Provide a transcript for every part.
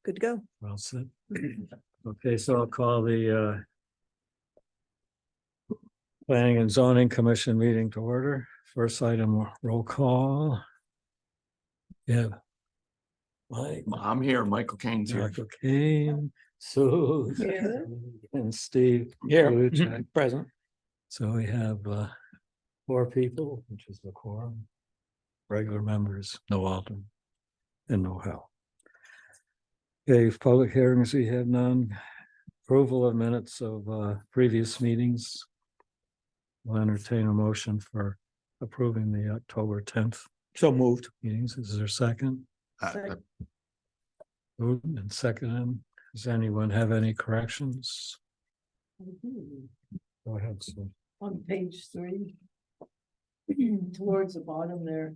Good to go. Well said. Okay, so I'll call the Planning and Zoning Commission meeting to order. First item, roll call. Yeah. I'm here, Michael Kane's here. Michael Kane, Sue, Here. and Steve. Here. Present. So we have 4 people, which is the quorum. Regular members, no alternate, and no help. Okay, public hearings, we have none. Approval of minutes of previous meetings. We'll entertain a motion for approving the October 10th So moved. meetings. Is there a second? Moved and seconded. Does anyone have any corrections? Go ahead, Sue. On page 3, towards the bottom there,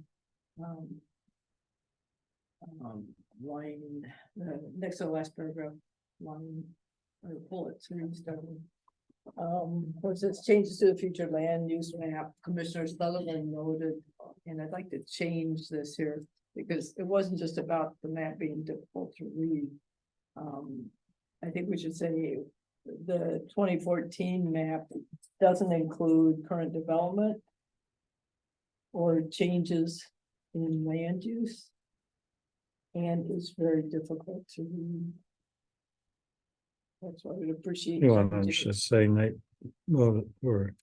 line, next to the last paragraph, line, or bullet 3 starting. Where it says changes to the future land use map, Commissioner Sullivan noted, and I'd like to change this here because it wasn't just about the map being difficult to read. I think we should say the 2014 map doesn't include current development or changes in land use, and is very difficult to read. That's why we'd appreciate. You want to just say, Nate, well,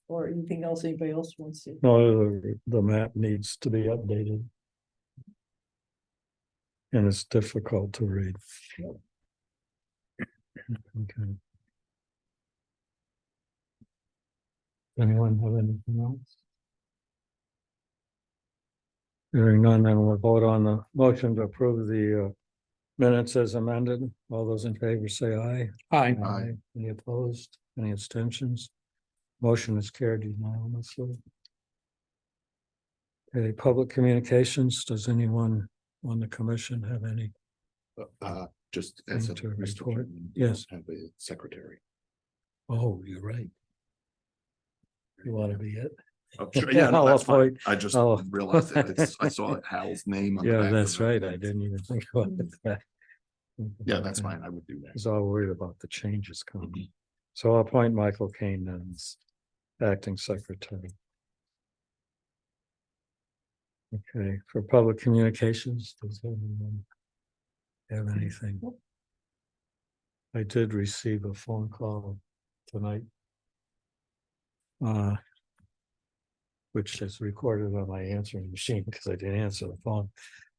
Or anything else anybody else wants to. no, the map needs to be updated. And it's difficult to read. Yep. Okay. Anyone have anything else? Hearing none, then we'll vote on the motion to approve the minutes as amended. All those in favor say aye. Aye. Any opposed? Any abstentions? Motion is carried unanimously. Okay, public communications. Does anyone on the commission have any? Just as a To Mr. report. Chairman, Yes. have a secretary. Oh, you're right. You want to be it? Oh, sure, yeah, no, I'll that's fine. appoint- I just I'll- realized that I saw Hal's name on the Yeah, back that's of the right. I minutes. didn't even think about that. Yeah, that's fine. I would do I that. was all worried about the changes coming. So I'll appoint Michael Kane as acting secretary. Okay, for public communications, does anyone have anything? I did receive a phone call tonight. Which is recorded on my answering machine because I didn't answer the phone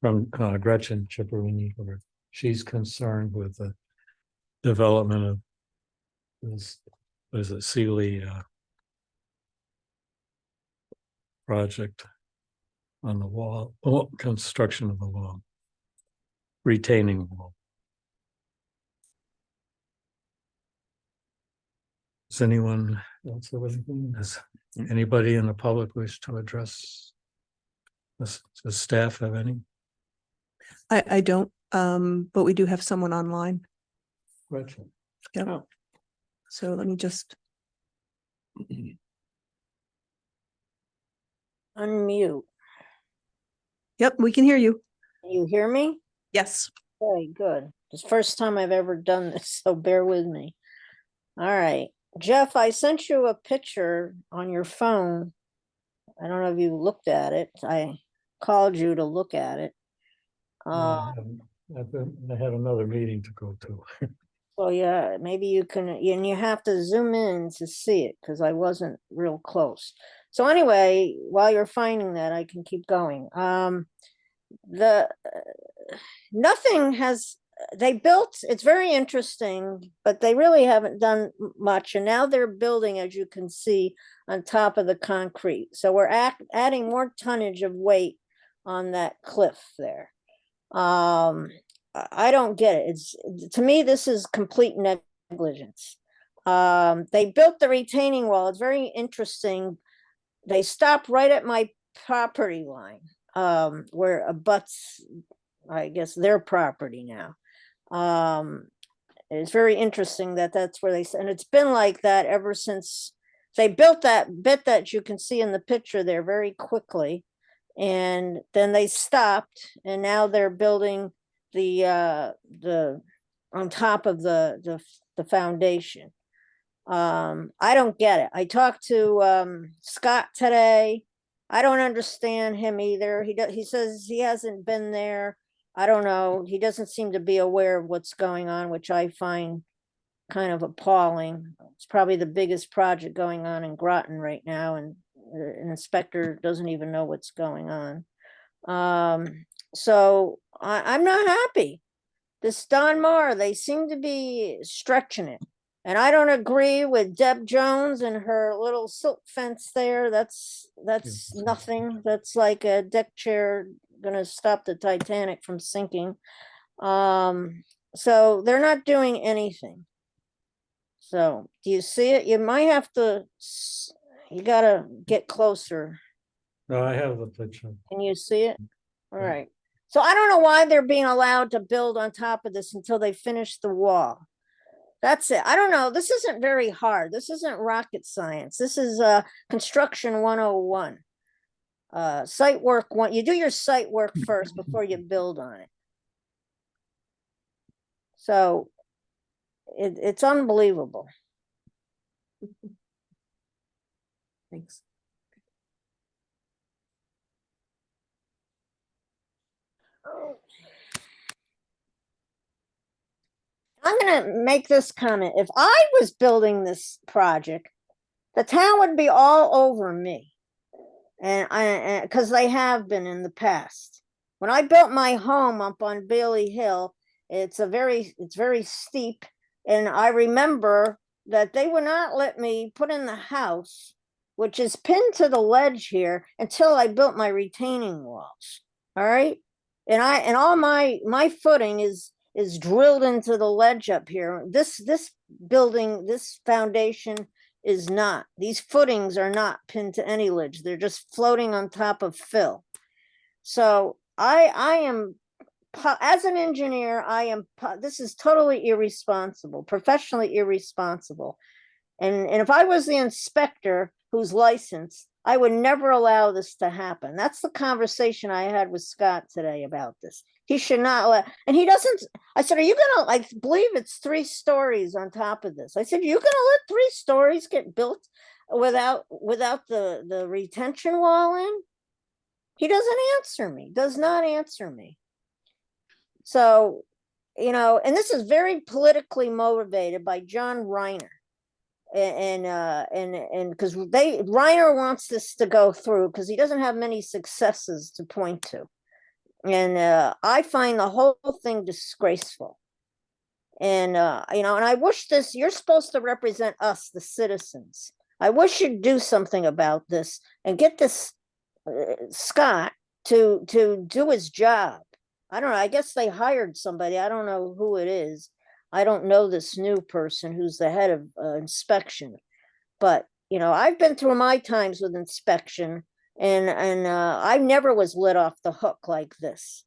from Gretchen Chipperini, where she's concerned with the development of this, what is it, Sealy project on the wall, construction of the wall, retaining wall. Does anyone else have anything? Does anybody in the public wish to address? Does staff have any? I don't, but we do have someone online. Gretchen? Yep. Oh. So let me just, Unmute. yep, we can hear you. You hear me? Yes. Very good. It's the first time I've ever done this, so bear with me. All right. Jeff, I sent you a picture on your phone. I don't know if you looked at it. I called you to look at it. I had another meeting to go to. Well, yeah, maybe you can, and you have to zoom in to see it because I wasn't real close. So anyway, while you're finding that, I can keep going. Nothing has, they built, it's very interesting, but they really haven't done much. And now they're building, as you can see, on top of the concrete. So we're adding more tonnage of weight on that cliff there. I don't get it. To me, this is complete negligence. They built the retaining wall. It's very interesting. They stopped right at my property line, where abuts, I guess, their property now. It's very interesting that that's where they, and it's been like that ever since they built that bit that you can see in the picture there very quickly. And then they stopped, and now they're building the on top of the foundation. I don't get it. I talked to Scott today. I don't understand him either. He says he hasn't been there. I don't know. He doesn't seem to be aware of what's going on, which I find kind of appalling. It's probably the biggest project going on in Groton right now, and an inspector doesn't even know what's going on. So I'm not happy. This Don Mar, they seem to be stretching it. And I don't agree with Deb Jones and her little silk fence there. That's nothing. That's like a deck chair gonna stop the Titanic from sinking. So they're not doing anything. So do you see it? You might have to, you gotta get closer. No, I have the picture. Can you see it? All Yeah. right. So I don't know why they're being allowed to build on top of this until they finish the wall. That's it. I don't know. This isn't very hard. This isn't rocket science. This is construction 101. Site work one. You do your site work first before you build on it. So it's unbelievable. Thanks. I'm gonna make this comment. If I was building this project, the town would be all over me. And because they have been in the past. When I built my home up on Bailey Hill, it's very steep. And I remember that they would not let me put in the house, which is pinned to the ledge here, until I built my retaining walls. All right. And all my footing is drilled into the ledge up here. This building, this foundation is not. These footings are not pinned to any ledge. They're just floating on top of fill. So I am, as an engineer, this is totally irresponsible, professionally irresponsible. And if I was the inspector who's licensed, I would never allow this to happen. That's the conversation I had with Scott today about this. He should not let, and he doesn't. I said, are you gonna, I believe it's 3 stories on top of this. I said, you're gonna let 3 stories get built without the retention wall in? He doesn't answer me, does not answer me. So, and this is very politically motivated by John Reiner. And because Reiner wants this to go through because he doesn't have many successes to point to. And I find the whole thing disgraceful. And and I wish you're supposed to represent us, the citizens. I wish you'd do something about this and get this Scott to do his job. I don't know. I guess they hired somebody. I don't know who it is. I don't know this new person who's the head of inspection, but I've been through my times with inspection, and I never was let off the hook like this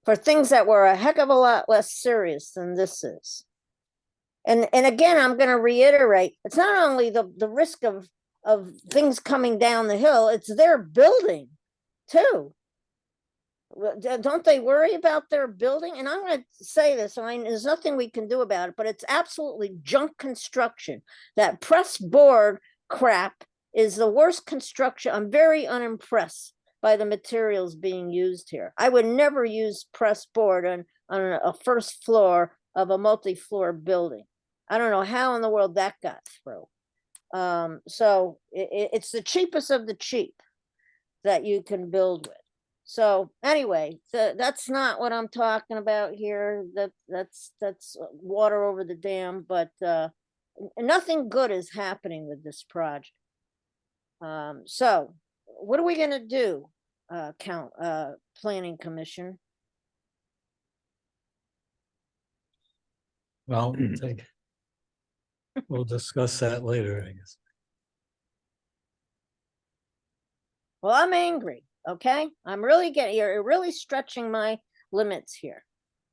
for things that were a heck of a lot less serious than this is. And again, I'm going to reiterate, it's not only the risk of things coming down the hill, it's their building too. Don't they worry about their building? And I'm going to say this, there's nothing we can do about it, but it's absolutely junk construction. That press board crap is the worst construction. I'm very unimpressed by the materials being used here. I would never use press board on a first floor of a multi-floor building. I don't know how in the world that got through. So it's the cheapest of the cheap that you can build with. So anyway, that's not what I'm talking about here. That's water over the dam, but nothing good is happening with this project. So what are we gonna do, Planning Commission? Well, we'll discuss that later, I guess. Well, I'm angry. Okay, you're really stretching my limits here.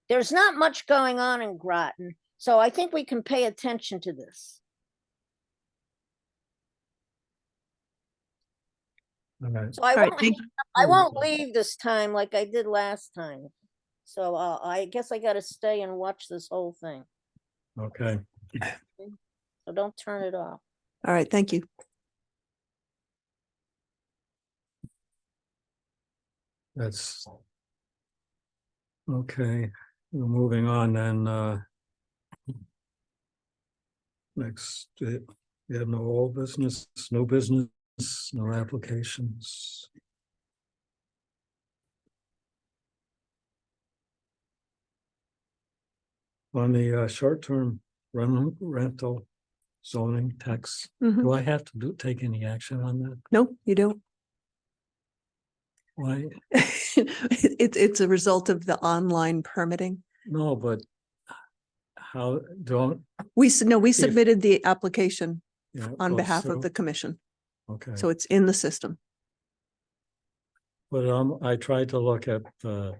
There's not much going on in Groton, so I think we can pay attention to this. All right. So All right, thank I won't leave this time like I did last time. So I guess I got to stay and watch this whole thing. Okay, So don't turn it off. All right, thank you. that's. Okay, we're moving on then, next, we have no old business, no business, no applications. On the short-term rental zoning tax, Mhm. do I have to take any action on that? No, you don't. Why? It's a result of the online permitting. No, but how don't, We submitted the application you know, on goes behalf of through? the commission, Okay, so it's in the system. but I tried to look at the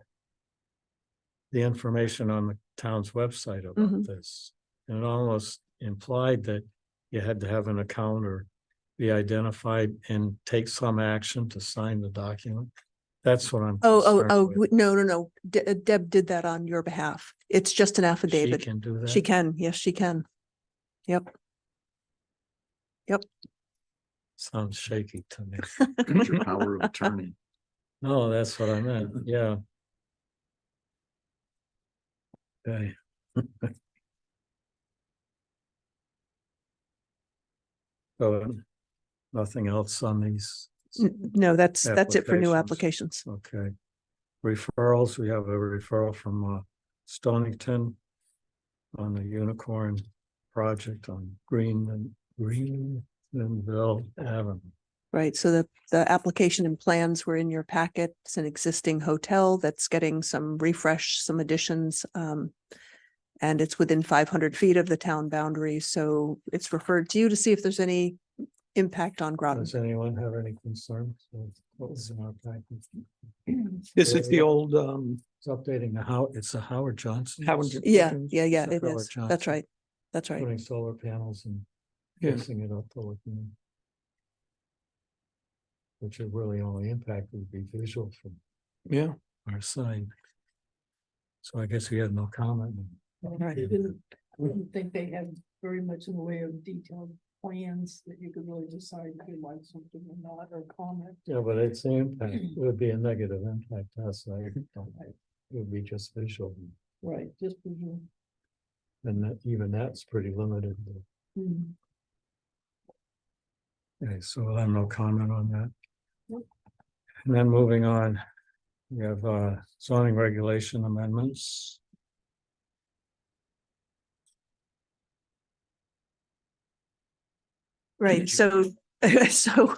information on the town's website about Mhm. this. And it almost implied that you had to have an account or be identified and take some action to sign the document. That's what I'm concerned with. No. Deb did that on your behalf. It's just an She affidavit. can do that? She can, yes, she can. Yep. Sounds shaky to me. What's your power of attorney? No, that's what I meant, yeah. Okay. So nothing else on these? No, that's it for new Applications. applications. Okay. Referrals, we have a referral from Stonington on the Unicorn project on Greenville Avenue. Right, so the application and plans were in your packet. It's an existing hotel that's getting some refresh, some additions. And it's within 500 feet of the town boundary, so it's referred to you to see if there's any impact on Groton. Does anyone have any concerns? What was in our package? This is the old, It's updating it's a Howard Johnson. Howard- Yeah, It's it a is. Howard That's Johnson. right. That's right. Putting solar panels and Yeah. fixing it up to look new. Which would really only impact would be visual from yeah, our side. So I guess we had no comment. Right. I didn't think they had very much in the way of detailed plans that you could really decide if you like something or not, or comment. Yeah, but it's the impact, it would be a negative impact to us, I don't, it would be just visual. Right, just visual. And even that's pretty limited. Hmm. Okay, so I have no comment on that. Nope. And then moving on, we have zoning regulation amendments. Right, so, Tabitha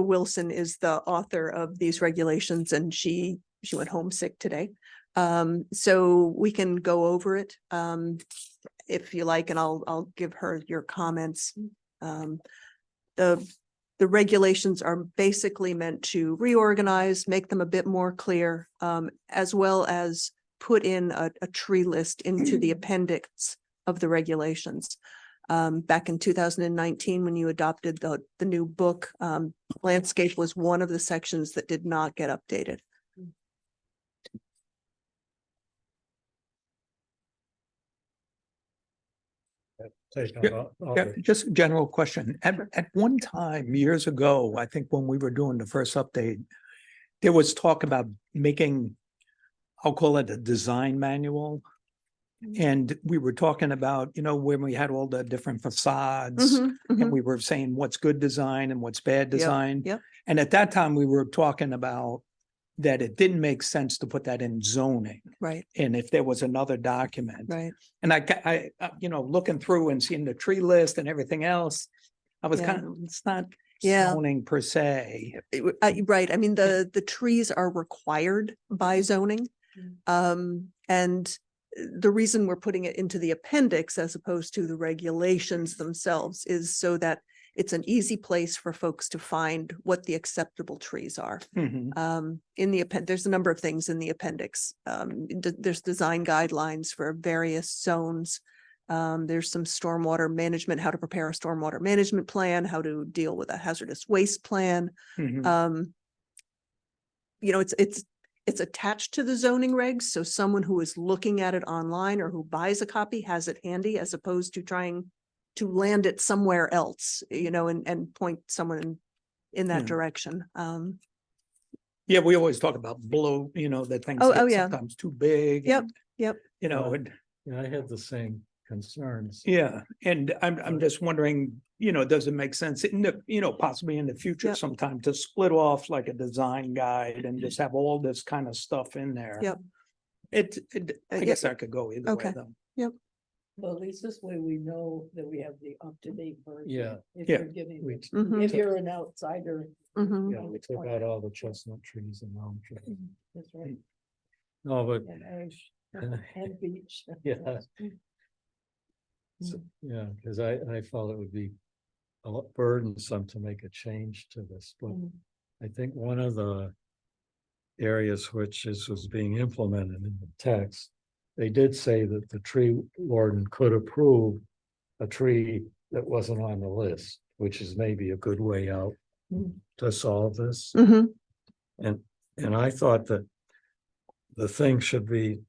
Wilson is the author of these regulations and she went homesick today. So we can go over it, if you like, and I'll give her your comments. The regulations are basically meant to reorganize, make them a bit more clear, as well as put in a tree list into the appendix of the regulations. Back in 2019, when you adopted the new book, landscape was one of the sections that did not get updated. yeah, just a general question. At one time, years ago, I think when we were doing the first update, there was talk about making, I'll call it a design manual. And we were talking about, when we had all the different facades, Mhm, and mhm. we were saying what's good design and what's bad design. yep. And at that time, we were talking about that it didn't make sense to put that in zoning. Right, And if there was another document. right. And looking through and seeing the tree list and everything else, I was Yeah. kind of, it's not Yeah. zoning per se. Right, I mean, the trees are required by zoning. And the reason we're putting it into the appendix as opposed to the regulations themselves is so that it's an easy place for folks to find what the acceptable trees are. Mhm. In the there's a number of things in the appendix. There's design guidelines for various zones. There's some stormwater management, how to prepare a stormwater management plan, how to deal with a hazardous waste plan. Mhm. It's it's attached to the zoning regs, so someone who is looking at it online or who buys a copy has it handy as opposed to trying to land it somewhere else, and point someone in that Yeah. direction. Yeah, we always talk about blow, that things Oh, get yeah. sometimes too big. Yep, and, yep. And Yeah, I had the same concerns. yeah, and I'm just wondering, does it make sense in the, possibly in the future Yep. sometime to split off like a design guide and just have all this kind of stuff in there? Yep. I yeah, guess that could go either way okay. though. Well, at least this way we know that we have the up-to-date version. Yeah. If Yeah. you're giving, We, Mhm, if you're an outsider. mhm. yeah, we took out all the chestnut trees and elm trees. That's right. No, but, And ash Uh, and beach. yeah. Yeah, because I felt it would be a lot burdensome to make a change to this, but Mm. I think one of the areas which this was being implemented in the text, they did say that the tree warden could approve a tree that wasn't on the list, which is maybe a good way out Mm. to solve this. Mhm. And I thought that the thing should be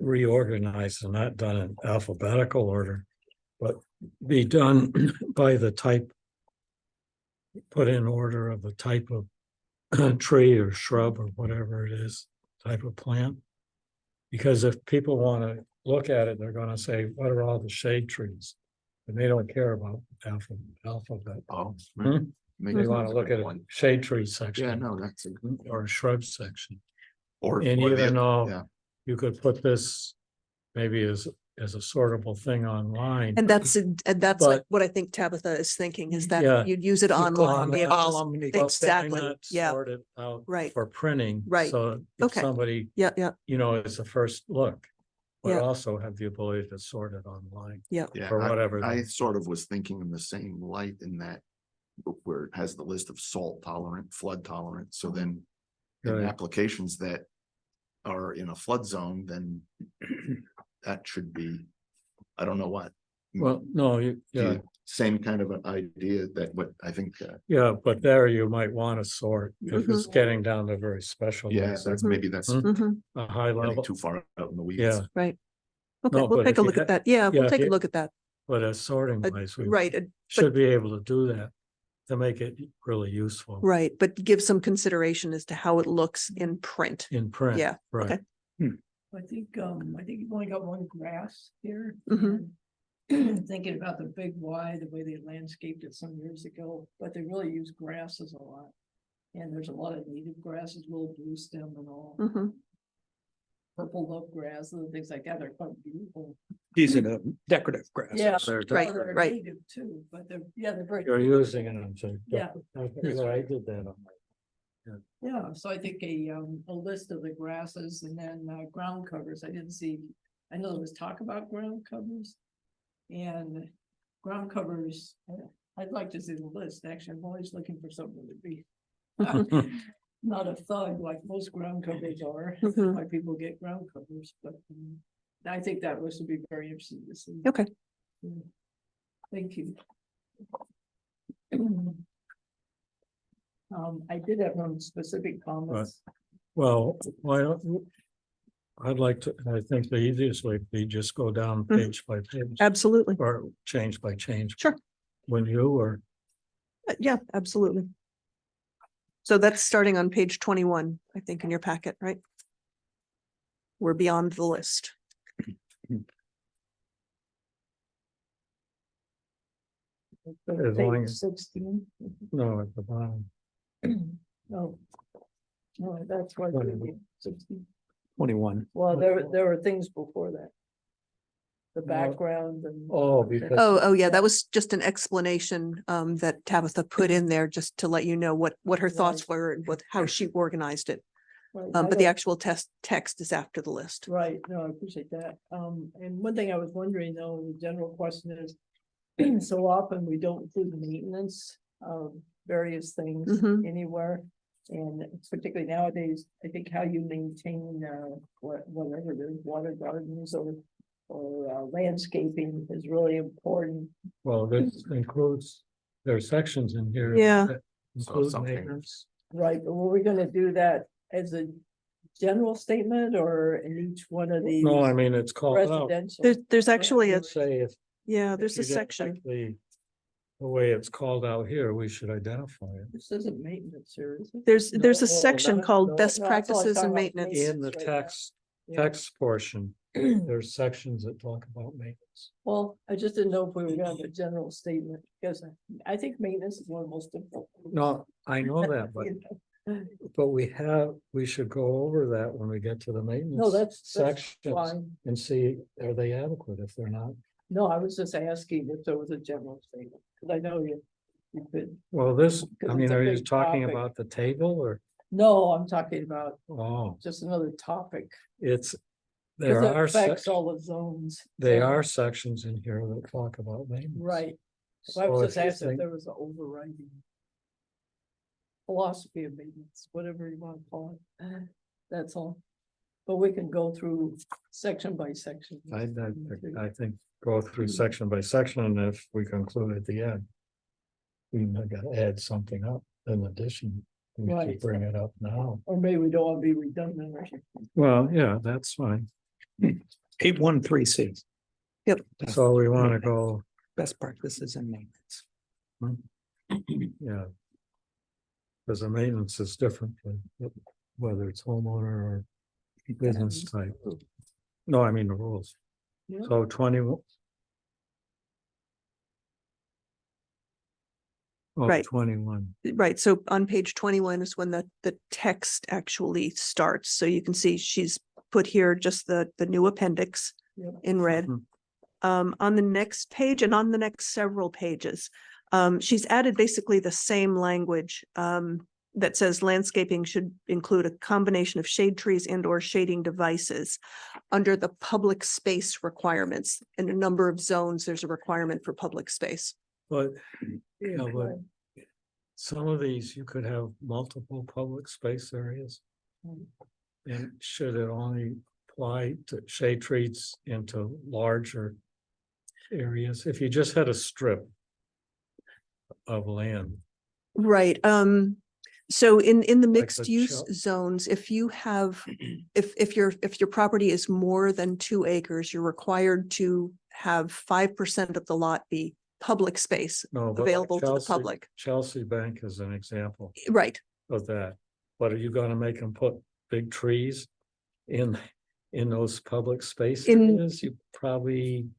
reorganized and not done in alphabetical order, but be done by the type, put in order of the type of tree or shrub or whatever it is, type of plant. Because if people want to look at it, they're gonna say, what are all the shade trees? And they don't care about alphabet. Oh. Hmm? maybe They that's want to look good at a point. shade tree section. Yeah, no, that's a. Or a shrub section. Or. And or the even other- though Yeah, you could put this maybe as a sortable thing online. And that's like But- what I think Tabitha is thinking, is that Yeah. you'd use it You put online. on be the able to s- column and you go- But why Exactly, not yeah, Sort it out. Right. For printing. Right. So if Okay. somebody, yeah, yeah, it's a first look. But Yeah. also have the ability to sort it online. yeah. For whatever I the- sort of was thinking in the same light in that. Where it has the list of salt tolerant, flood tolerant, so then. In Right. applications that are in a flood zone, then. That should be, I don't know what. Well, no, yeah, Same kind of an idea that what I think, yeah, but there you might want to sort if it's Mhm. getting down to very special. yeah, ones, that's Mhm. maybe that's Hmm. mhm, A high getting level, too far out in the weeds. yeah, right. Okay, No, we'll but take if a you look ha- at that. Yeah, we'll yeah, take a you- look at that. but as sorting wise, we Right, should be able to do that. To make it really useful. right, but give some consideration as to how it looks in print. In print. Yeah, Right. okay. I think you've only got one grass here. Mhm. and Thinking about the big Y, the way they landscaped it some years ago, but they really use grasses a lot. And there's a lot of native grasses, little blue stem and all, Mhm. purple love grass and things like that. They're quite beautiful. These are the decorative grasses. Yeah. They're Right, Well, they're right. native too, but they're very. You're using it, I'm saying. Yeah. I did that on my. Yeah, so I think a list of the grasses and then ground covers. I didn't see, I know there was talk about ground covers. And ground covers, I'd like to see the list. Actually, I'm always looking for something to be. Not a thug like most ground covers are, Mhm. why people get ground covers, but I think that list would be very interesting to see. Okay, Yeah. Thank you. I did have one specific comments. Well, why don't, I'd like to, I think the easiest way would be just go down Mhm. page by page. absolutely. Or change by change. Sure. When you or, Yeah, absolutely. So that's starting on page 21, I think, in your packet, right? We're beyond the list. As long Page as- 16. no, at the bottom. No. No, that's why. 16. 21. Well, there were things before that. The Well, background and. Oh, because. Oh, yeah, that was just an explanation that Tabitha put in there just to let you know what her thoughts Right. were and how she organized it. Right, I But the don't- actual text is after the list. Right, no, I appreciate that. And one thing I was wondering though, the general question is. So often we don't include the maintenance of various things Mhm. anywhere. And particularly nowadays, I think how you maintain whatever it is, water gardens or landscaping is really important. Well, this includes, there are sections in here. Yeah. that So Include something- maintenance. Right, but were we gonna do that as a general statement or in each one of these? No, I mean, it's called out. Residential. There's actually a, Let's say if. yeah, if there's you a didn't section. like The way it's called out here, we should identify it. This isn't maintenance here, is it? There's a No, section not- called no, best no, that's all I'm practices talking and about, maintenance. In the Maintenance right now. Yeah. text portion, there's sections that talk about maintenance. Well, I just didn't know if we were gonna have a general statement, because I think maintenance is one of the most important. No, I know that, but, You know? but we should go over that when we get to the maintenance. No, that's Sections fine. and see, are they adequate? If they're not, No, I was just asking if there was a general statement, because I know you could. well, this, I Because mean, it's a are you big talking topic. about the table or, No, I'm talking about oh, just another topic. it's, Because there it are, affects sec- all the zones. they So- are sections in here that talk about maintenance. Right. So I So was if just you asking if think- there was an overriding philosophy of maintenance, whatever you want to call it. That's all. But we can go through section by section. I think go through section by section, and if we conclude at the end. We might gotta add something up in addition, we should Right. bring it up now. Or maybe we don't want to be redundant or something. Well, yeah, that's fine. 813C, So we wanna go, best practices and maintenance. yeah. Cause the maintenance is different, whether it's homeowner or business type. No, I mean the rules. Yeah. So 20. Oh, Right. 21. Right, so on page 21 is when the text actually starts. So you can see she's put here just the new appendix Yep. in red. Mhm. On the next page and on the next several pages, she's added basically the same language that says landscaping should include a combination of shade trees and or shading devices under the public space requirements. In a number of zones, there's a requirement for public space. But, yeah, but some of these, you could have multiple public space areas. And should it only apply to shade trees into larger areas? If you just had a strip of land, Right, so in the the mixed use shell- zones, if you have, if your property is more than 2 acres, you're required to have 5% of the lot be public space no, but like available to the Chelsea- public. Chelsea Bank is an example Right, of that. But are you gonna make them put big trees in those public space In- areas? You probably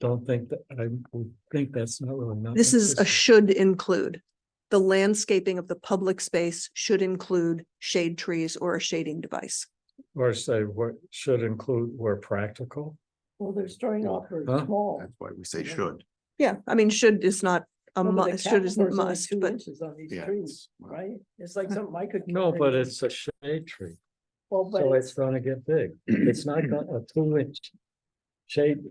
don't think that, I would think that's not really not. this is a necessary. should include. The landscaping of the public space should include shade trees or a shading device. Or say what should include where practical. Well, they're starting off very Huh? small. That's why we say should. Yeah, I mean, should is not a No, but the must, should isn't a calipers only must, 2 but inches on these Yeah, trees, it's- right? It's like something I could. No, carry. but it's a shade tree, Well, but so it's gonna get big. It's not a 2-inch shade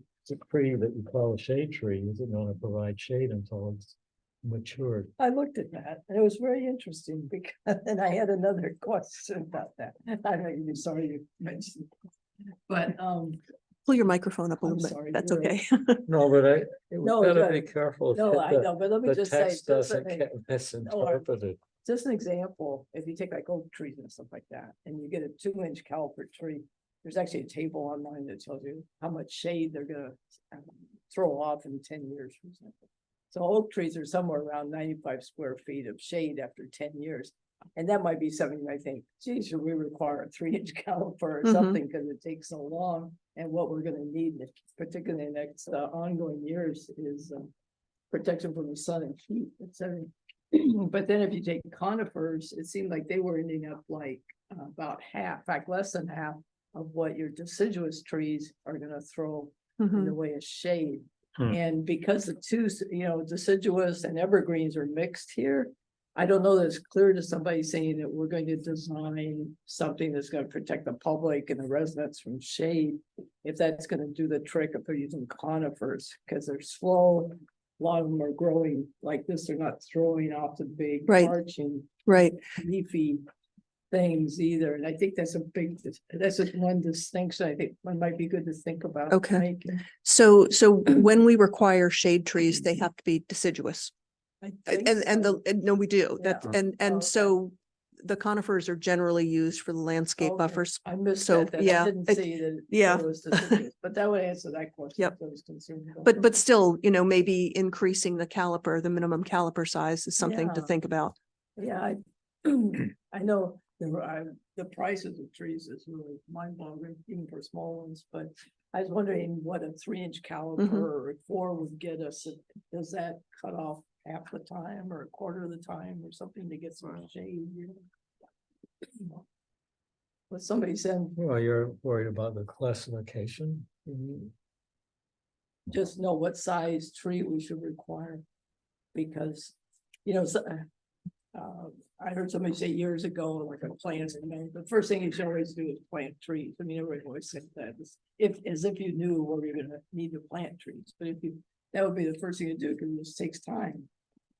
tree that you call a shade tree isn't gonna provide shade until it's matured. I looked at that and it was very interesting because, and I had another question about that. I'm really sorry you mentioned. But, pull your microphone up a I'm little bit. sorry, That's you're okay. No, but we No, gotta yeah. be careful. no, that I the- know, but let me The just say, text doesn't get misinterpreted. just an example, if you take like oak trees and stuff like that, and you get a 2-inch caliper tree, there's actually a table online that tells you how much shade they're gonna throw off in 10 years, for example. So oak trees are somewhere around 95 square feet of shade after 10 years. And that might be something I think, geez, should we require a 3-inch caliper or Mhm. something, because it takes so long, and what we're gonna need, particularly in the next ongoing years, is protection from the sun and heat, etc. But then if you take conifers, it seemed like they were ending up like about half, in fact, less than half of what your deciduous trees are gonna throw in Mhm. the way of shade. Hmm. And because the two, deciduous and evergreens are mixed here, I don't know that it's clear to somebody saying that we're going to design something that's gonna protect the public and the residents from shade. If that's gonna do the trick if they're using conifers, because they're slow. A lot of them are growing like this, they're not throwing off the big Right. arching Right, leafy things either, and I think that's that's just one distinction I think one might be good to think about. Okay. making. so when we require shade trees, they have to be deciduous. I think And so. no, we do, that, Yeah. and Oh, okay. so the conifers are generally used for the landscape Okay. buffers. I missed So, that, then. yeah, I didn't it- see that. yeah. there was specifics, but that would answer that question. Yep. I was concerned about. But still, maybe increasing the caliper, the minimum caliper size is something to Yeah. think about. Yeah, I know the prices of trees is really mind boggling, even for small ones, but I was wondering what a 3-inch caliper or a 4 would get us. Does that cut off half the time or a quarter of the time or something to get some shade? But somebody said, Well, you're worried about the classification. just know what size tree we should require. Because, I heard somebody say years ago, like a plant, the first thing you should always do is plant trees. I mean, everybody always said that, as if you knew where you're gonna need to plant trees, but that would be the first thing to do, because this takes time.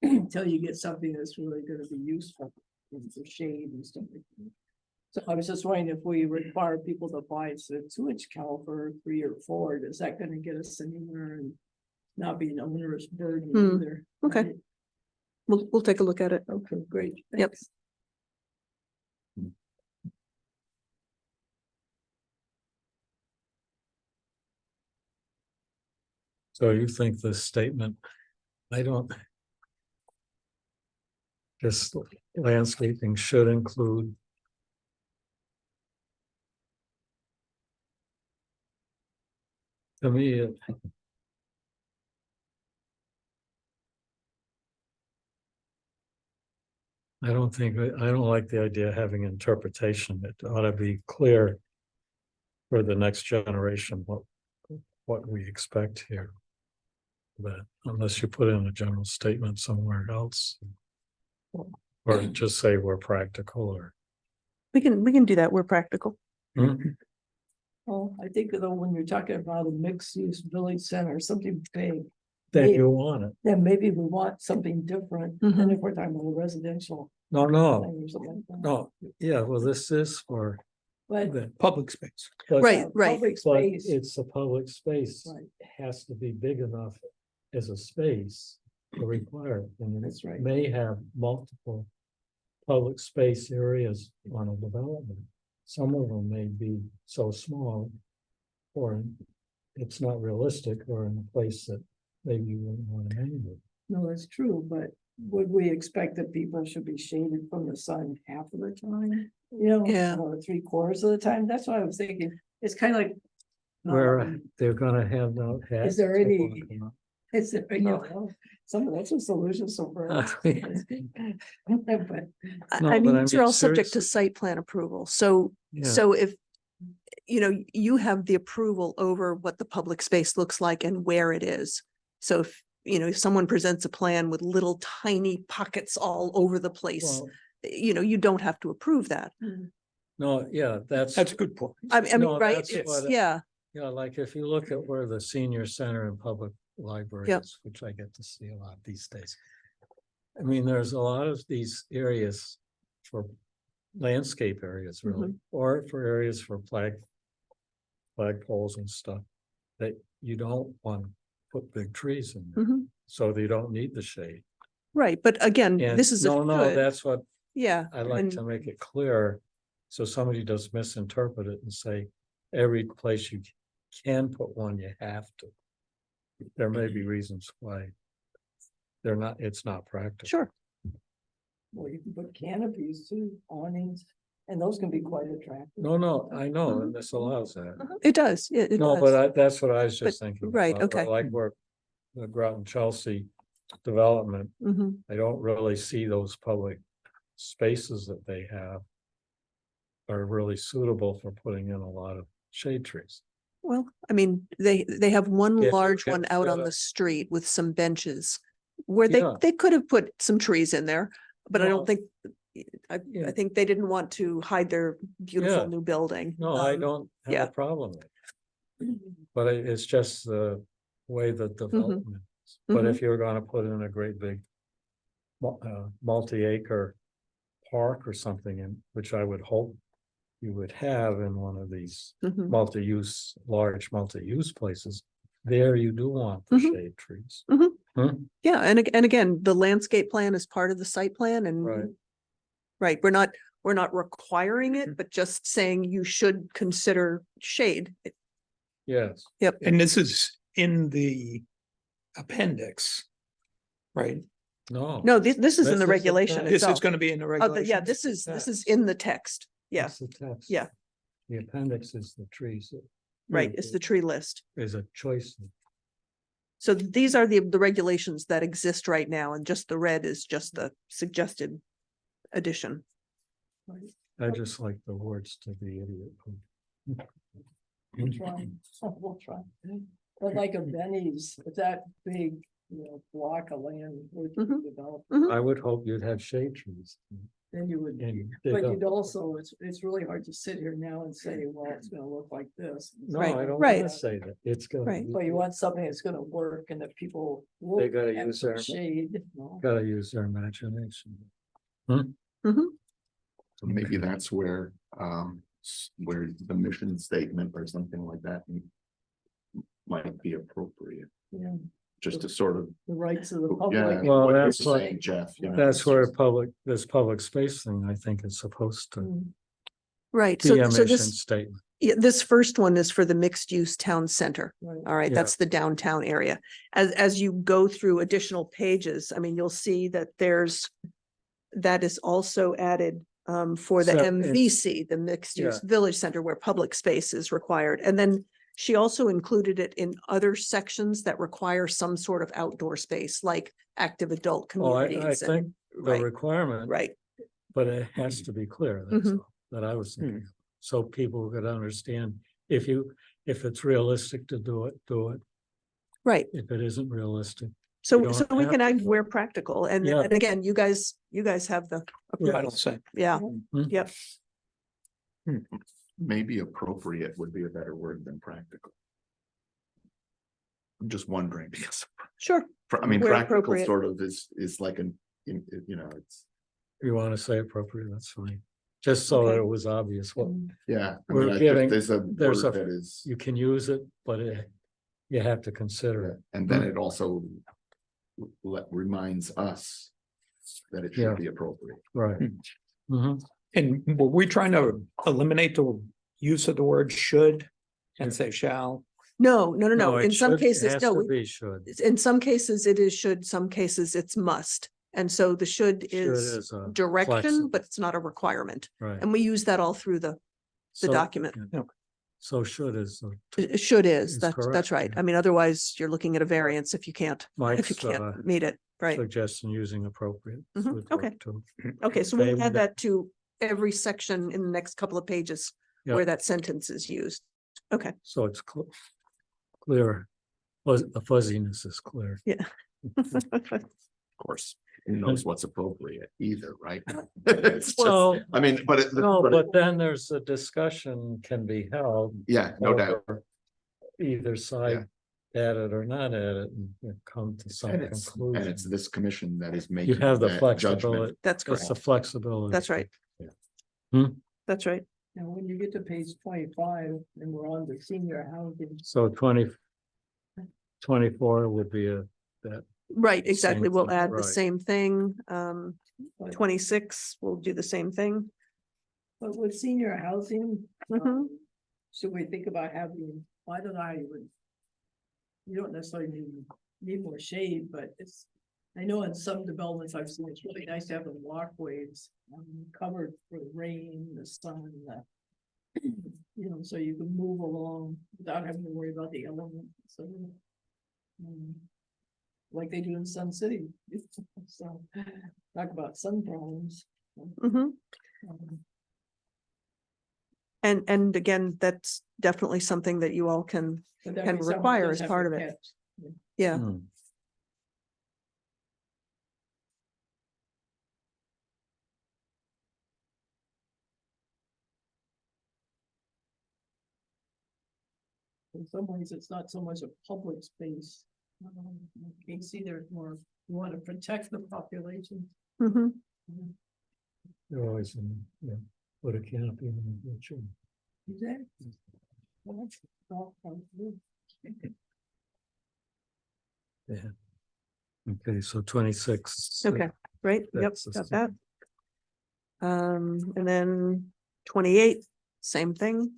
Until you get something that's really gonna be useful for shade and stuff like that. So I was just wondering if we require people to buy a 2-inch caliper, 3 or 4, is that gonna get us anywhere and not be an onerous burden either? okay. Right? We'll take a look at it. Okay, great. Yep. Thanks. So you think this statement, I don't. Just landscaping should include. To me, I don't like the idea of having interpretation. It ought to be clear. For the next generation, what we expect here. But unless you put in a general statement somewhere else. Or just say we're practical or. We can do that. We're practical. Well, I think though, when you're talking about a mixed-use village center, something big, Then you want it. then maybe we want something different than if we're talking about a residential No, thing or something like that. no, yeah, well, this is for. But the- Public space. but- Right, right. public But space, it's a public space. Right. It has to be big enough as a space to require it. And That's right. it may have multiple public space areas on a development. Some of them may be so small or it's not realistic or in a place that maybe you wouldn't want to name it. no, that's true, but would we expect that people should be shaded from the sun half of the time? Yeah. Or 3/4 of the time? That's what I was thinking. It's kind of like. Where um, they're gonna have no. hats there to any- walk around. It's, that's a solution, so. But No, I but mean, I these are mean, all subject to seriously. site plan approval. So, Yeah. so if, you have the approval over what the public space looks like and where it is. So if someone presents a plan with little tiny pockets all over the place, Well, you don't have to approve that. no, yeah, That's a good point. I mean, No, right? that's It's, what- yeah, yeah, like if you look at where the senior center and public library Yep. is, which I get to see a lot these days. I mean, there's a lot of these areas for landscape areas really, or for areas for flagpoles and stuff. That you don't want to put big trees in there, mhm, so they don't need the shade. right. But again, And this is a no, should. that's what Yeah. I like and- to make it clear, so somebody does misinterpret it and say, every place you can put one, you have to. There may be reasons why it's not practical. Sure. well, you can put canopies too, awnings, and those can be quite attractive. No, I know, and this allows that. It does. It No, does. but that's what I was just thinking. right, about, okay. Like where the Groton Chelsea development, Mhm. I don't really see those public spaces that they have are really suitable for putting in a lot of shade trees. Well, I mean, they have one If- large if one out on the- the street with some benches. Where they, Yeah. they could have put some trees in there, but I Well, don't think, I yeah. think they didn't want to hide their beautiful Yeah. new building. No, I Um, don't yeah. have a problem with it. But it's just the way the development is. But if you're gonna put in a great big multi-acre park or something in, which I would hope you would have in one of these mhm. large multi-use places, there you do want the Mhm. shade trees. Yeah, and again, the landscape plan is part of the site plan and. Right. Right, we're not we're not requiring it, but just saying you should consider shade. Yes. Yep. And this is in the appendix, right? No. No, this is in This the is regulation the- This is itself. gonna be in the Yeah, regulation. this is text. in the text. Yeah, It's the text. yeah. The appendix is the trees. right. It's the tree list. Is a choice. So these are the regulations that exist right now, and just the red is just the suggested addition. I just like the words to the idiot. We'll try. We'll try. But like a Benny's, it's that big, block of land would be Mhm. developed, I would hope you'd have shade trees. then you would. And dig But up- you'd also, it's really hard to sit here now and say, well, it's gonna look like this. No, Right, I don't right. wanna say that. It's gonna. Right. But you want something that's gonna work and that people. They will gotta have use some their- Shade. Gotta use their imagination. Mhm. So maybe that's where, where the mission statement or something like that might be appropriate, Yeah, just to sort of, the rights of the yeah, public. Well, what you're that's what- saying, Jeff. you know, That's it's where just- this public space thing, I think, is supposed to Mm, Right. be a So mission this, statement. yeah, this first one is for the mixed use town center. right. All right, Yeah. that's the downtown area. As you go through additional pages, I mean, you'll see that that is also added for the So MVC, the mixed use village center where public space is required. And then she also included it in other sections that require some sort of outdoor space, like active adult Oh, I communities. and- think the Right, requirement, right. but it has to be clear, that's Mhm. all that I was thinking. of. So people could understand, if it's realistic to do it, do it. Right. If it isn't realistic, So, don't so we have can to add do it. where practical. And, Yeah. and again, you guys have the. I approval. don't say. Yeah, Mhm. yep. Maybe appropriate would be a better word than practical. I'm just wondering because, Sure. I mean, Where practical appropriate. sort of is like it's, you want to say appropriate, that's fine. Just so that Okay. it was obvious, what Mm, yeah. I We're mean, I giving- think there's a word that is, you can use it, but you have to consider yeah, it. and then it also reminds us that it Yeah. should be appropriate. Right. Mhm. And were we trying to eliminate the use of the word should and say shall? No. In it some should- it cases, has no, to we- be should. in some cases it is should, some cases it's must. And so the should Should is a direction, flexible- but it's not a requirement. Right. And we use that all through the So- document. yeah. So should is, Should is, Is that's correct, right. yeah. I mean, otherwise you're looking at a variance if you can't Mike's meet it, right? suggestion using appropriate. Mhm, would work okay. too. Okay, so we'll Okay, add that to every section in the next couple of pages Yeah. where that sentence is used. Okay, So it's clear. The fuzziness is clear. yeah. Of course, who knows what's appropriate either, right? It's just, Well, I mean, but it, no, but it- but then there's a discussion can be held. yeah, no doubt. over Either side at it or not at it and come to some And it's conclusion. this commission that is You making have the that flexibility, judgment. That's it's correct. the flexibility. That's right. Hmm? That's right. Now, when you get to page 25 and we're on the senior housing, So 24 would be that, Right, exactly. Same We'll thing, add the right. same thing. but 26, we'll do the same thing. but with senior housing, Mhm. should we think about having, I don't know how you would. You don't necessarily need more shade, but I know in some developments I've seen, it's really nice to have the walkways covered for the rain, the sun, so you can move along without having to worry about the elements. So, like they do in Sun City. So, talk about sun problems. Mhm. Um, And again, that's definitely something that you all can, but that Can means someone require does as have part to of it. catch. yeah. hmm, In some ways, it's not so much a public space. You can see there's more, you want to protect the population. Mhm. you're always put a canopy in the tree. Exactly. Well, that's all from you. Yeah. Okay, so 26. Okay, right? Yep, That's the got same. that. And then 28, same thing.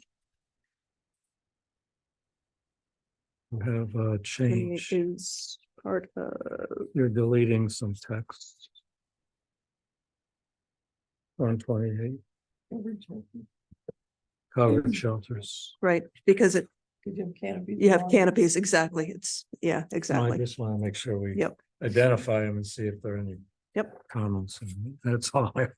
We have a 28 change. is part of, You're deleting some text. On 28, covered shelters. right, because it, Could you have canopies? you have along canopies, this? exactly. It's, yeah, I exactly. just want to make sure we Yep, identify them and see if there are any yep. comments. That's all. And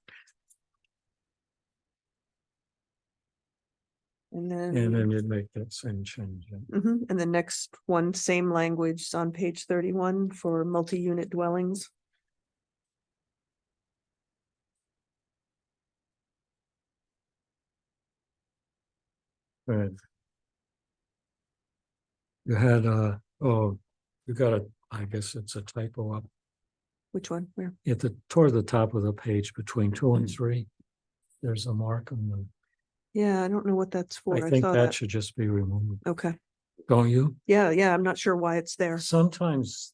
And then, then you'd make that same change. Yeah. and the next one, same language is on page 31 for multi-unit dwellings. Right. You had oh, you got a, I guess it's a typo up Which one? Where? at the, toward the top of the page between 2 and 3. There's a mark on the, Yeah, I don't know what that's for. I think saw that should just be removed, Okay. don't you? Yeah, I'm not sure why it's there. Sometimes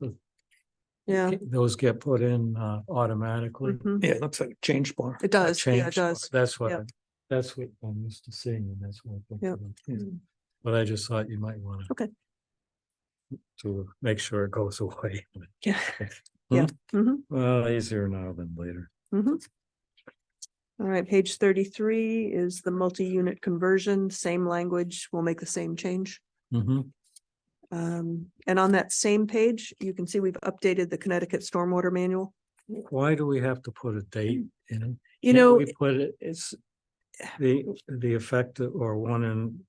Yeah. those get put in automatically. Mhm. Yeah, it looks like a change bar. It does, yeah, it Change, does. that's what, Yep. that's what I'm used to seeing, and that's what I think. Yep. of it. Yeah. But I just thought you might want to. Okay. To make sure it goes away. Yeah. Yeah. Mhm. Well, easier now than later. Mhm. All right, page 33 is the multi-unit conversion, same language, we'll make the same change. Mhm. And on that same page, you can see we've updated the Connecticut Stormwater Manual. Why do we have to put a date in? You Can't know, we put it, it's the effective or one in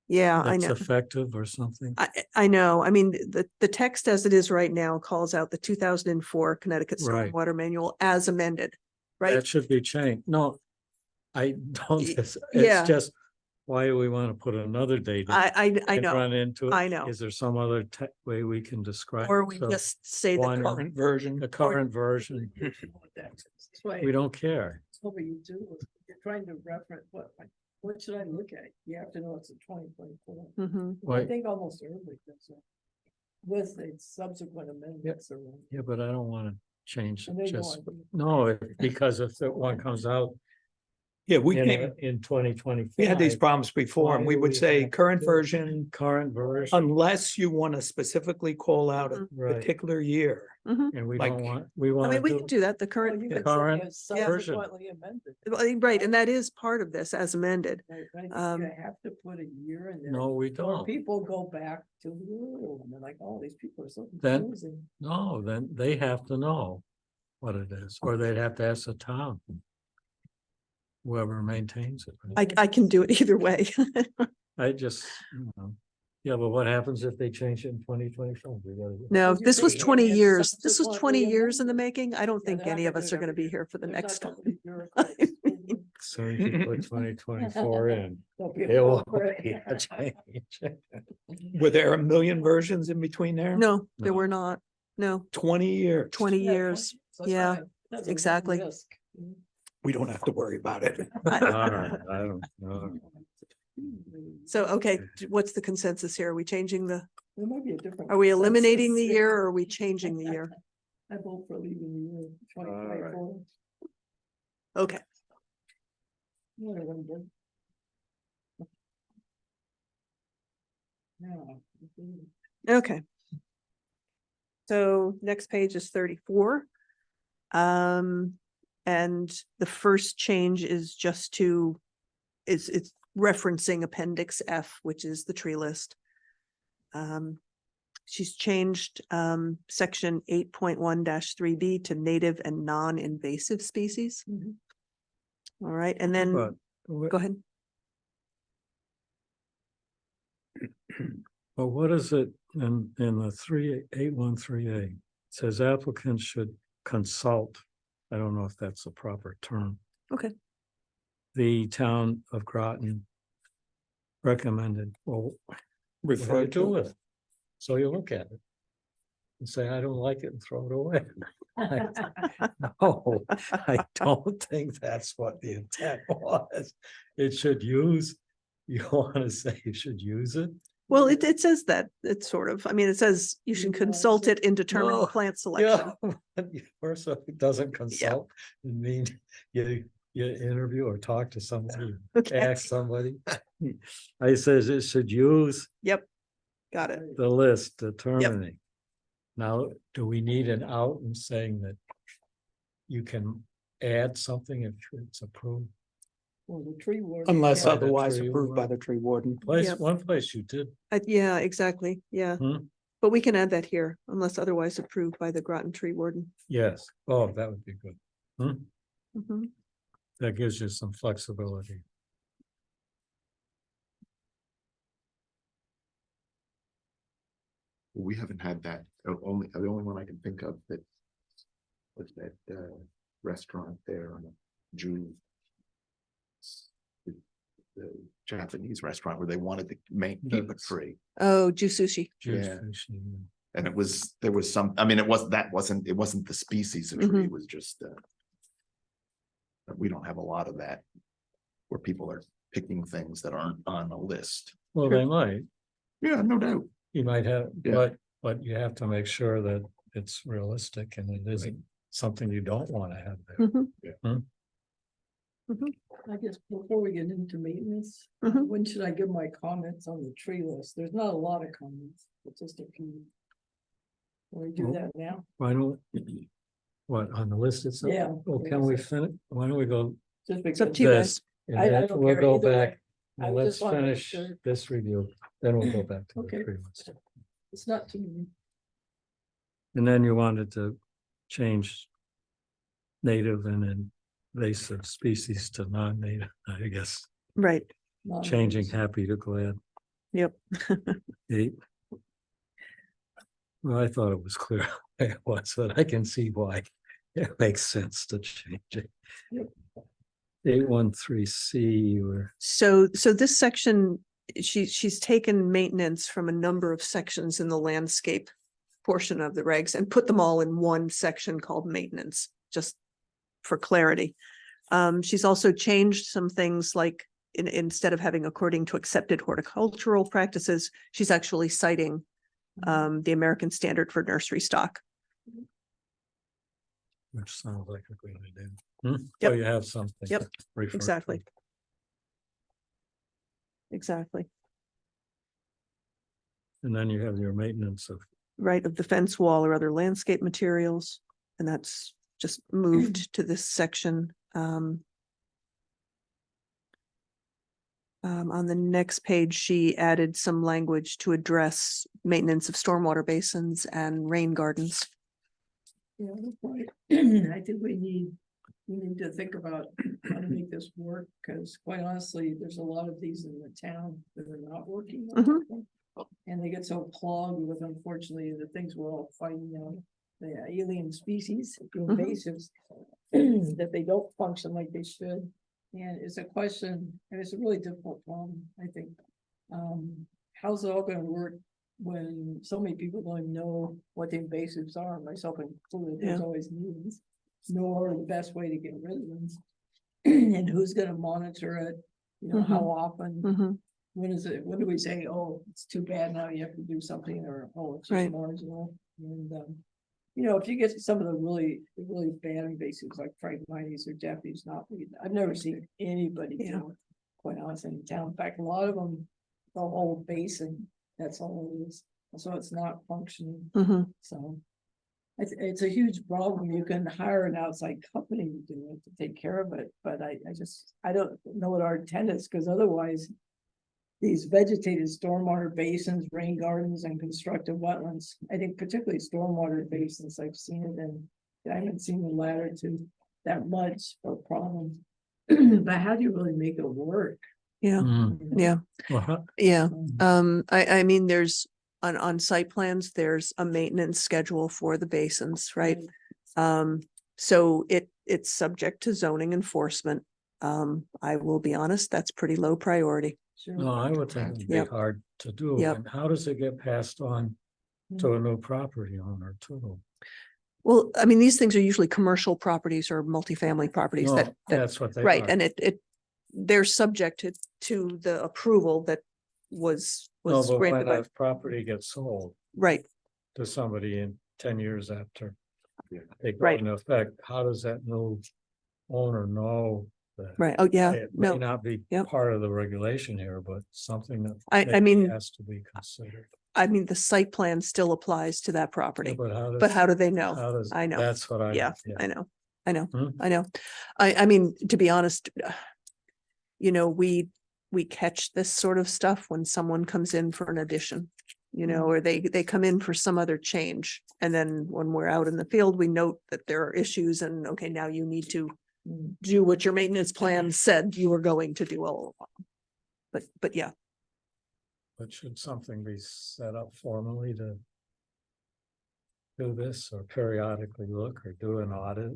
yeah, I that's know. effective or something. I know. I mean, the text as it is right now calls out the 2004 Connecticut Right. Stormwater Manual as amended, right? That should be changed. No, I don't, Y- it's yeah. just, why do we want to put another date? in? I And know, Run into it. I know. Is there some other way we can describe? Or we So, just say the one- current, Current version. the current version? That's why. We don't care. What you do, is you're trying to reference, what should I look at? You have to know it's a 2024. Mhm. I Why, think almost everybody does that. With the subsequent amendments or. yeah, but I don't want to change And it they just, don't. no, because if that one comes out Yeah, we in 2025. we had these problems before and Why we do would we say have to current do version, current version, unless you want to specifically call out a Mhm. right, particular year. Mhm. and we like- don't want, we I want mean, we to can do, do that, the Well, current, you the could say current as version. subsequently amended. right, and that is part of this as amended. Right, right. Um, You have to put a year in there. no, we Or don't. people go back to the old and they're like, oh, these people are so Then- confusing. No, then they have to know what it is, or they'd have to ask the town. Whoever maintains it. right? I can do it either way. I just, yeah, but what happens if they change it in 2025? No, Did you this was say 20 it's years. This was subsequently 20 years in the amended? making. I don't Yeah, think they're not any of gonna us do are it going to every be here for the There's next not time. gonna be bureaucrats. So if you put 2024 in, There'll be a it will bureaucrat. be a change. Were there a million versions in between there? No, there No. were not. No, 20 years. 20 Yeah, years. so it's Yeah, fine. That's a exactly. risk. We don't have to worry about it. All right, I don't know. So, okay, what's the consensus here? Are we changing the, There might be a different. are we eliminating the consensus. year or are we changing the year? I vote for leaving the year 2024. Okay, Whatever, I'm good. Now, okay. So next page is 34. And the first change is just to, it's referencing Appendix F, which is the tree list. She's changed section 8.1-3B to native and non-invasive species. Mhm. All right, and then, But go ahead. But what is it in the 3813A? It says applicants should consult. I don't know if that's the proper term. Okay. The town of Groton recommended, well, what do Refer you do to, with it? So you look at it and say, I don't like it and throw it away. No, I don't think that's what the intent was. It should use, you want to say you should use it? Well, it says that, it's sort of, I mean, it says you should Yeah, consult so- it in determining No, plant selection. First off, it doesn't consult, it means you interview or talk to somebody, Okay, ask somebody. I says it should use yep, got it. the list determining. Now, do we need an out and saying that you can add something if it's approved? Or the tree warden. Unless Yeah. otherwise Tree approved by warden. the tree warden. Place, one place you did. Yeah, exactly, yeah. Hmm? But we can add that here unless otherwise approved by the Groton tree warden. Yes, oh, that would be good. Mhm. That gives you some flexibility. We haven't had that, the only one I can think of that was that restaurant there on June. The Japanese restaurant where they wanted to keep a Yes. tree. Oh, Ju Sushi. Juice Yeah. fishing. And there was some, I mean, it wasn't the species of tree, it was just we don't have a lot of that. Where people are picking things that aren't on a list. Well, they might, Yeah, no doubt. you might have, Yeah. but you have to make sure that it's realistic and it isn't something you don't want to have there. Mhm. I guess before we get into maintenance, Mhm. when should I give my comments on the tree list? There's not a lot of comments, but just a few. Can we do Well, that now? Why don't, what, on the list itself? Yeah. Well, can we finish, why don't we go Just It's up because to you this? guys. and I then don't we'll care go either way. back, I and was let's just wanna make finish sure. this review, then we'll go back to the Okay. tree list. it's not too many. And then you wanted to change native and invasive species to non-native, I guess, Right, changing non-invasive. happy to glad. yep. 8. Well, I thought it was clear it was, but I can see why it makes sense to change it. Yep. 813C or So this section, she's taken maintenance from a number of sections in the landscape portion of the regs and put them all in one section called maintenance, just for clarity. She's also changed some things like instead of having according to accepted horticultural practices, she's actually citing the American Standard for Nursery Stock. which sounds like a good idea. Oh, Yep. you have something. Yep, to refer to. exactly. Exactly, And then you have your maintenance of, right, of the fence wall or other landscape materials, and that's just moved to this section. On the next page, she added some language to address maintenance of stormwater basins and rain gardens. Yeah, that's right. I think we need to think about how to make this work, because quite honestly, there's a lot of these in the town that are not working. And they get so clogged with, unfortunately, the things we're all fighting now, the alien species, the invasives, that they don't function like they should. And it's a question, and it's a really difficult problem, I think. How's it all gonna work when so many people don't even know what the invasives are, myself included, there's Yeah. always news, nor the best way to get rid of them. And who's gonna monitor it, you know, how often, Mhm. when is it, when do we say, oh, it's too bad now, you have to do something, or, oh, it's just Right. marginal, and, you know, if you get some of the really bad invasives like Phragmites or Japanese knotweed, I've never seen anybody Yeah. do it, quite honestly, in town. In fact, a lot of them, the whole basin, that's all it is. So it's not functioning, Mhm. so. It's a huge problem. You can hire an outside company to do it, to take care of it, but I don't know what our intent is, because otherwise. These vegetated stormwater basins, rain gardens, and constructive wetlands, I think particularly stormwater basins, I've seen it, and I haven't seen the latter two that much of a problem. But how do you really make it work? Yeah, Mm, You know? yeah, well, how- yeah. Um, I mean, there's on site plans, there's a maintenance schedule for the basins, right? So it's subject to zoning enforcement. I will be honest, that's pretty low priority. Sure. no, I would think it'd be Yep. hard to do. Yep. And how does it get passed on to a new property owner too? Well, I mean, these things are usually commercial properties or multifamily properties No, that, that's what they right, are. and they're subject to the approval that was No, but granted when by, a property gets sold right, to somebody in 10 years after they go Right. into effect, how does that new owner know that? right. Oh, yeah, It may no. not be Yep. part of the regulation here, but something that I maybe mean- has to be considered. I mean, the site plan still applies to that Yeah, property, but how but does, how do they know? how does, I know. that's what I. Yeah, I know, I know, Hmm? I know. I mean, to be honest, you know, we catch this sort of stuff when someone comes in for an addition, you know, or they come in for some other change. And then when we're out in the field, we note that there are issues and, okay, now you need to do what your maintenance plan said you were going to do all along. But yeah, But should something be set up formally to do this or periodically look or do an audit?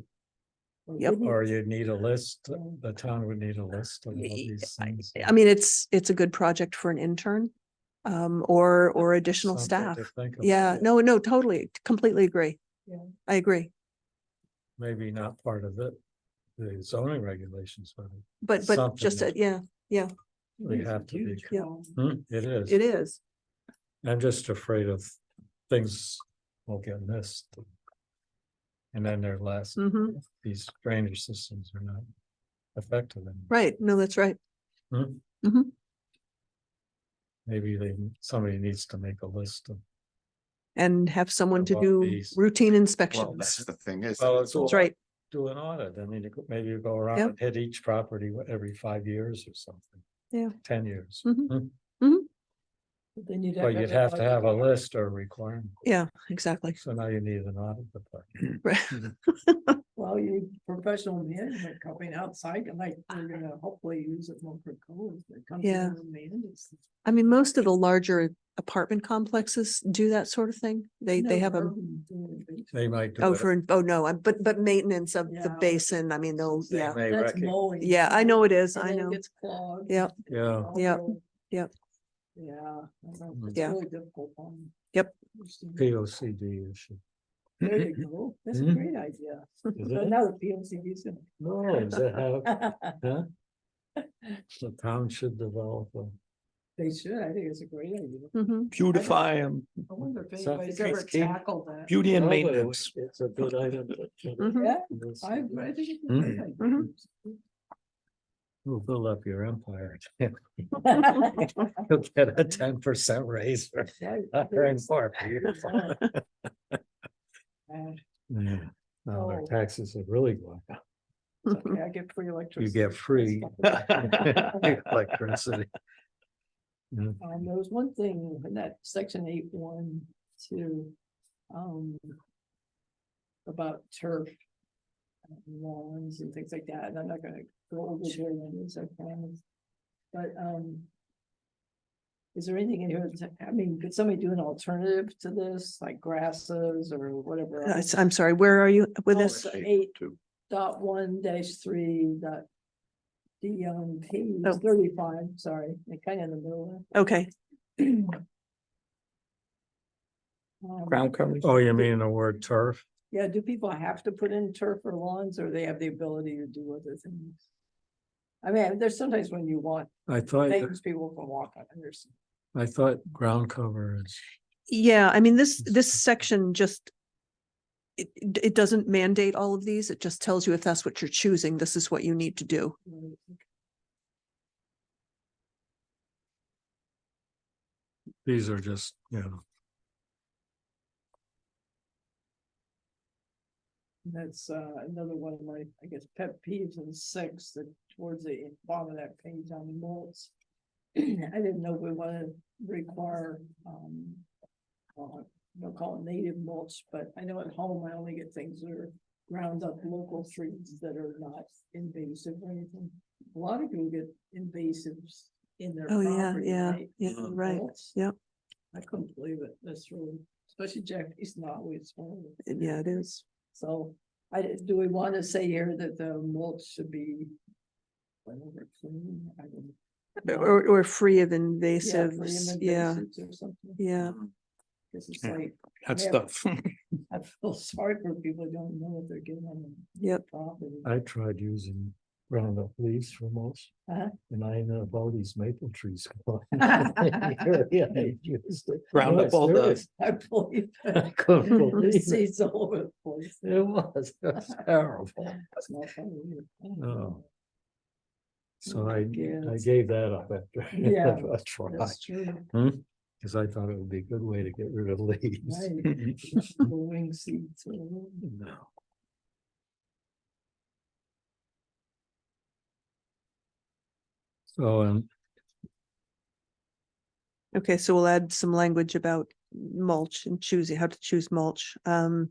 Yep. Or you'd need a list, the town would need a list of all these things. I mean, it's a good project for an intern. Or additional Something staff. to think about. Yeah, no, totally, completely agree. Yeah. I agree. Maybe not part of it, the zoning regulations, But Something just, that- yeah, we have to be. Huge Yeah. problem. It is. it is. I'm just afraid of things will get missed. And then they're less, Mhm. these drainage systems are not effective. anymore. Right, no, that's right. Hmm? Mhm. Maybe somebody needs to make a list of. And have someone to About do these. routine Well, inspections. that's the thing is. Well, That's right. Do an audit. I mean, maybe you go around Yep. and hit each property every 5 years or something. Yeah. 10 years. Mhm. Hmm? But then you'd But you'd have to have a audit. list or requirement. Yeah, exactly. So now you need an audit department. Right. Well, you professional management company outside, and like, we're gonna hopefully use it more for codes that comes in Yeah. and manages. I mean, most of the larger apartment complexes do that sort of thing. They have a, They might do oh, it. no, but maintenance of the Yeah. basin, I mean, they'll, They yeah. may That's recognize- mowing. Yeah, I know it is, And I then it know. gets clogged. Yep. Yeah. Yep. Yeah. Yep. It's Yeah. really difficult one. Yep. POCD issue. There you go. That's a Mhm. great idea. Is But it? now the PMC is gonna. No, is that how, huh? The town should develop a. They should, I think it's a great idea. Mhm. Beautify them, I wonder if So- anybody's ever Keep- tackled that. beauty and No, but maintenance. It's a good item. Mhm. Yeah, I think it's a great idea. Mhm. We'll build up your empire. You'll get a 10% raise for hiring more people. Yeah, now their Oh. taxes are really going up. Okay, I get free You electricity. get free electricity. Yeah. There was one thing in that section 8.1.2. About turf. Lawns and things like that, and I'm not gonna go over there when it's I promise. But, is there anything in here, I mean, could somebody do an alternative to this, like grasses or whatever? else? I'm sorry, where are you with Oh, this? it's 8.1-3. Page Oh. 35, sorry, kind of in the middle Okay, there. Ground coverage. Oh, you mean the word turf? Yeah, do people have to put in turf or lawns, or they have the ability to do other things? I mean, there's sometimes when you want I thought, things people can walk on, and there's. I thought ground cover is, yeah, I mean, this section just it doesn't mandate all of these. It just tells you if that's what you're choosing, this is what you need to do. these are just, you know, That's another one of my, I guess, pet peeves in 6, that towards the bottom of that page on the mulch. I didn't know if we want to require, they'll call it native mulch, but I know at home I only get things that are ground up local trees that are not invasive or anything. A lot of people get invasives in their Oh, yeah, property, yeah, right? yeah, In right, mulch. yep. I couldn't believe it, that's really, especially Japanese knotweed. Yeah, it is. So do we want to say here that the mulch should be? Whatever, clean, I don't know. Or free of Yeah, free of invasives, yeah, invasives or something. yeah. Cause it's Yeah. like, That Yeah. stuff. I feel sorry for people who don't know what they're getting on the Yep. property. I tried using round up leaves for mulch. Uh-huh. And I know about these maple trees. Yeah, they used it. Round up all the- Serious. I believe I couldn't there's believe it. seeds all over the place. It was terrible. It's not funny either. Oh. So Oh, I yes. gave that up after Yeah, a try. That's true. Because I thought it would be a good way to get rid of leaves. Right. Growing seeds. No. So, Okay, so we'll add some language about mulch and choosing how to choose mulch. Let's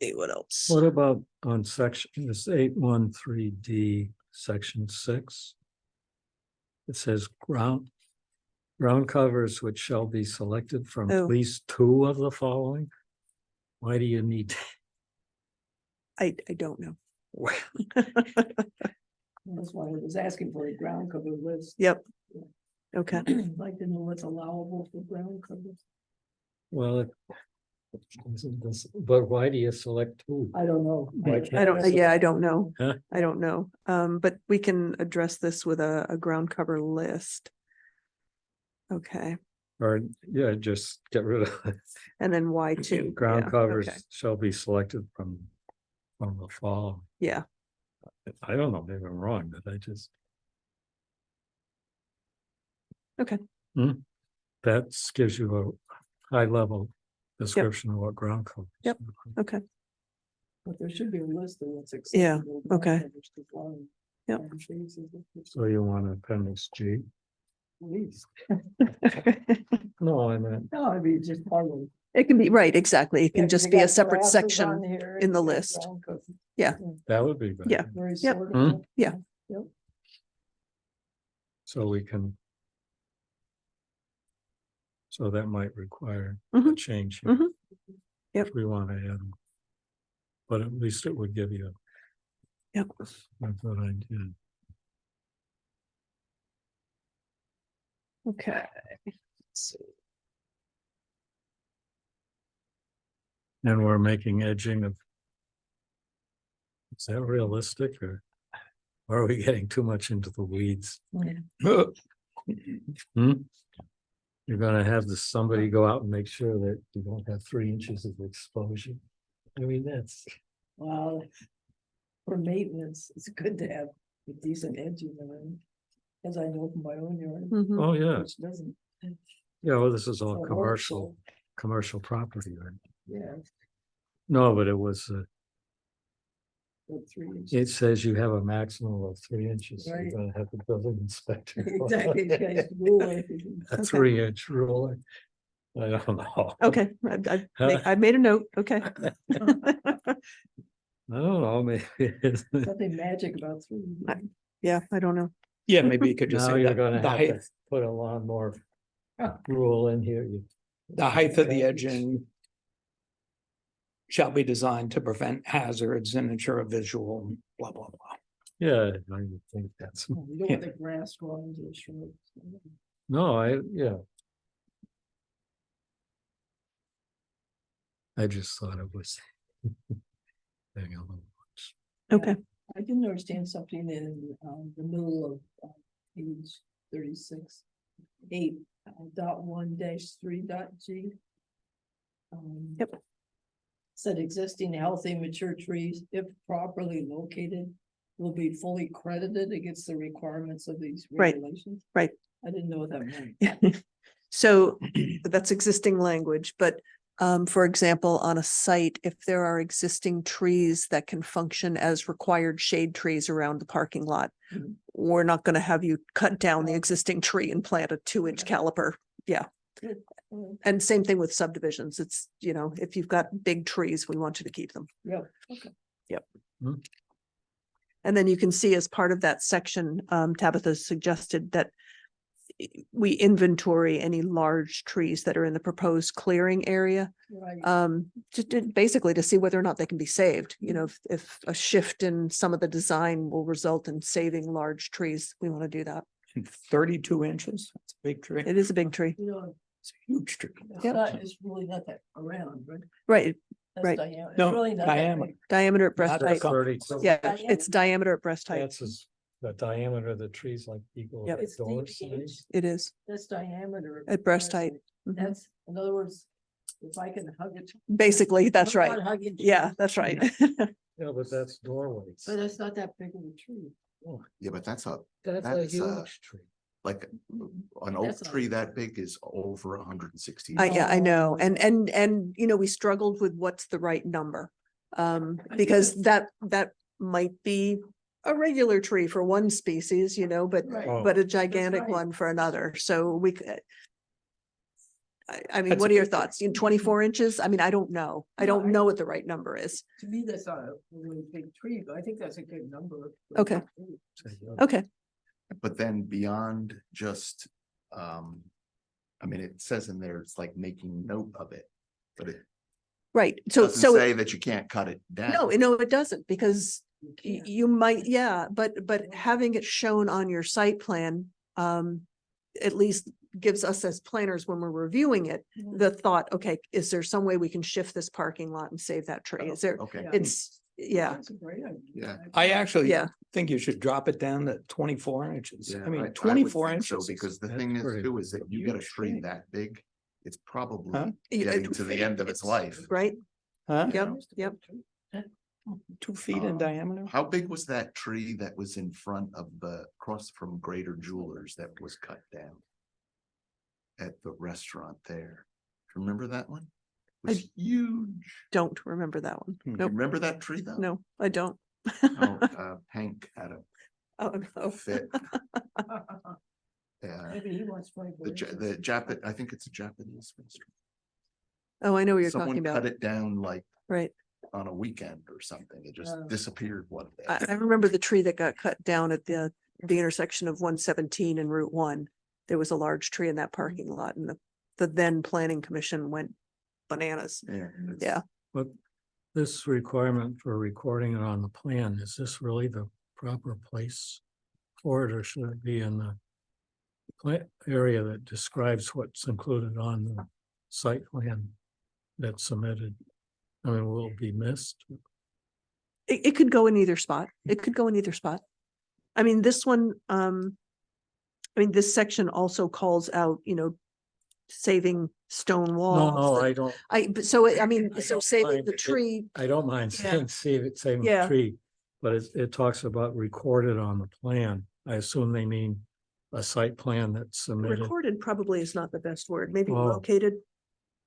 see what else. what about on section, this 813D, section 6? It says ground covers which shall be selected from Oh. at least 2 of the following. Why do you need? I don't know. That's why I was asking for a ground cover list. Yep. Okay, I'd like to know what's allowable for ground covers. Well, isn't this, but why do you select 2? I don't know. Why can't I don't, yeah, I don't know. Huh? I don't know. But we can address this with a ground cover list. Okay, Or, yeah, just get rid of it. and then why two? Ground Yeah, covers okay. shall be selected from the fall. Yeah, I don't know, maybe I'm wrong, but I just. Okay. That gives you a high level description of what ground cover. is. Yep. okay, But there should be a list of what's Yeah, acceptable. okay. ground covers to fly. Yep. And trees is at So you want appendix G? least. No, I meant, No, I mean, just part of. it can be, right, exactly. It Yeah, can 'cause just you be a got separate grasses section on here, in the you got list. ground cover. that would be better. Yeah. Very Yep. sortable. Yeah. Yep. So we can. So that might require a Mhm. change. here, Mhm. Yep. If we want to add. them. But at least it would give you. Yep. A good idea. Okay. Let's see. And we're making edging of. Is that realistic or are we getting too much into the weeds? Hmm? You're gonna have somebody go out and make sure that you don't have 3 inches of exposure. I mean, that's, Well, for maintenance, it's good to have a decent edging around. As I know from my own yard, Mhm. oh, yeah, which doesn't. yeah, well, this is all So commercial property, right? Yeah. No, but it was, About 3 inches. it says you have a maximum of 3 inches. So Right. you're gonna have the building inspector. Exactly, you guys rule it. A Okay. 3-inch ruler. I don't know. Okay, I made a note, okay. I don't know, maybe. it's- Nothing magic about 3. Yeah, I don't know. Yeah, maybe you could just Now say you're that gonna the have to height, put a lot more rule in here. the height of the edging shall be designed to prevent hazards and ensure a visual blah, blah, blah. Yeah, I would think that's, You don't want the grass growing to the shrubs. no, yeah. I just thought it was. Being a little much. Okay, I didn't understand something in the middle of page 36, 8.1-3.g. Yep. Said existing healthy mature trees, if properly located, will be fully credited against the requirements of these Right, regulations. right. I didn't know what that meant. So that's existing language, but for example, on a site, if there are existing trees that can function as required shade trees around the parking lot, Mhm. we're not gonna have you cut down the existing tree and plant a 2-inch caliper. Yeah, and same thing with subdivisions. It's, if you've got big trees, we want you to keep them. Yep, okay. And then you can see as part of that section, Tabitha suggested that we inventory any large trees that are in the proposed clearing area. Right. Basically to see whether or not they can be saved. If a shift in some of the design will result in saving large trees, we want to do that. 32 inches, that's a big tree. It is a big tree, You know, It's a huge tree. it's Yep. not, it's really not that around, right? right? That's Right. diameter. It's No, really not that diameter. big. Diameter at breast Not height. circumference. Yeah, Diameter. it's diameter at breast height. That's the diameter of the trees like equal Yep. It's door DBH. size. It is That's diameter. at breast height. Mhm. That's, in other words, if I can hug it. Basically, that's I'm right. not hugging Yeah, trees, that's right. Yeah, but that's doorways. But it's not that big of a tree. Yeah, but that's a, That's a that's, huge tree. like, an oak That's a- tree that big is over 160. Yeah, I know. Oh, And, you know, we struggled with what's the right number. Because that might be a regular tree for one species, you know, Right. Oh. but a gigantic right. one for another. So we could. I mean, That's what a are your big- thoughts? In 24 inches? I mean, I don't know. I No, don't know what the right number is. To me, that's not a really big tree, but I think that's a good number. for a Okay. big tree. Okay, But then beyond just, I mean, it says in there, it's like making note of it, but it right. So, doesn't say that you can't cut it down. no, it doesn't because You can't. you might, yeah, but having it shown on your site plan, at least gives us as planners when we're reviewing it, Mhm. the thought, okay, is there some way we can shift this parking lot and save that tree? Is there, Okay, Yeah. yeah, That's a great idea. Yeah. I actually Yeah. think you should drop it down to 24 inches. yeah, I mean, would 24 think so, inches. because the That's thing is pretty- too, is that you get a huge tree tree. that big, it's Huh? probably You- getting to the end of its life. right? Huh? Yep, That's a yep. good tree. 2 feet in diameter? How big was that tree that was in front of the, across from Greater Jewelers that was cut down? At the restaurant there. Remember that one? It was huge. Don't remember that one. Hmm. You Nope, remember that tree though? no, I don't. Oh, Hank had a Oh, no. fit. Yeah, Maybe he wants 24 the inches. Japan, I think it's a Japanese restaurant. Oh, I know what you're Someone talking cut about. it down like Right. on a weekend or something. It just Oh. disappeared one day. I remember the tree that got cut down at the intersection of 117 and Route 1. There was a large tree in that parking lot and the then planning commission went bananas. Yeah. it's- Yeah. But this requirement for recording it on the plan, is this really the proper place for it, or should it be in the area that describes what's included on the site plan that's submitted? I mean, will it be missed? It could go in either spot. It could go in either spot. I mean, this one, I mean, this section also calls out, you know, saving stone No, walls. I don't, But so, I mean, I so don't saving mind the it. tree, I don't mind Yeah. saying, saving Yeah. the tree, but it talks about recorded on the plan. I assume they mean a site plan that's submitted. recorded probably is not the best word, maybe Oh. located,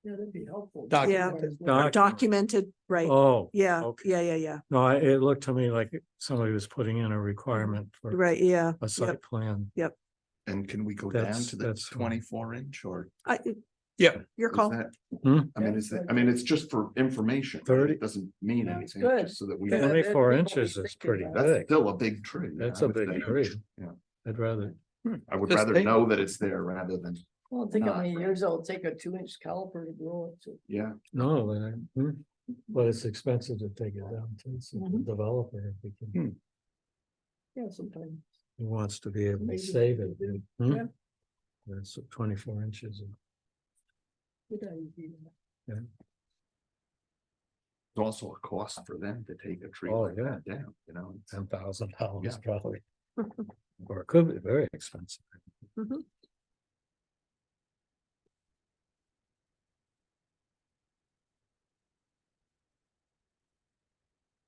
Yeah, that'd be helpful. Documented. Doc- documented, right? Oh. Yeah, okay. yeah. No, it looked to me like somebody was putting in a requirement for Right, yeah. a site plan. And can we go down That's- to the that's fine. 24 inch or? Yeah, Your is call. that- Hmm? I mean, is that, I mean, it's just for information. right? 30. It doesn't mean Yeah, it's anything, good. just so that we. Yeah. 24 that- inches that- is pretty that- That's big. still a big tree. That's I a would big say. tree. Yeah. I'd rather, I would Just rather think- know that it's there rather than, Well, think how Not many right. years it'll take a 2-inch caliper to grow it to. yeah. no, but it's expensive to take it down to, so the Mhm. developer, if he can, Yeah, sometimes. he wants to be able to Maybe save they it. do. Hmm? Yeah. That's 24 inches. Good idea. It's also a cost for them to take a tree Oh, like yeah. that down, you know? it's- $10,000 Yeah. probably. Or it could be very expensive. Mhm.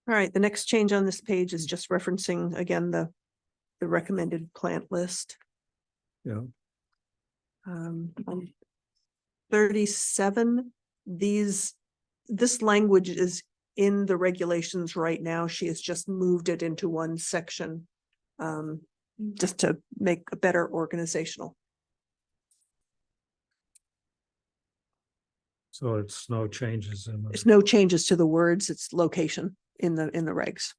All right, the next change on this page is just referencing again the recommended plant list. Yeah, On 37, this language is in the regulations right now. She has just moved it into one section. Just to make a better organizational. so it's no changes in There's the, no changes to the words, it's location in the regs.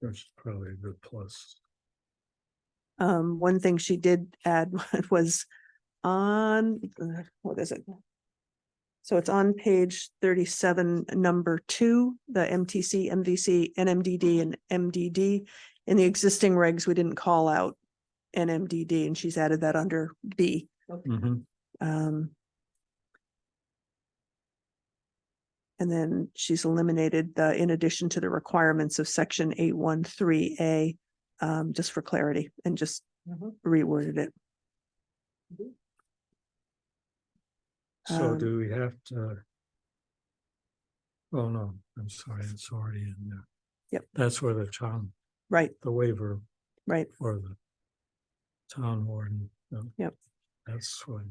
that's probably a good plus. One thing she did add was on, what is it? So it's on page 37, number 2, the MTC, MVC, NMDD and MDD. In the existing regs, we didn't call out NMDD and she's added that under B. Mhm. And then she's eliminated the, in addition to the requirements of section 813A, just for clarity, and just Mhm. reworded it. So Um, do we have to? Oh, no, I'm sorry, it's already in there. Yep. That's where the Right, the waiver right. or the town warden. Yep. That's what,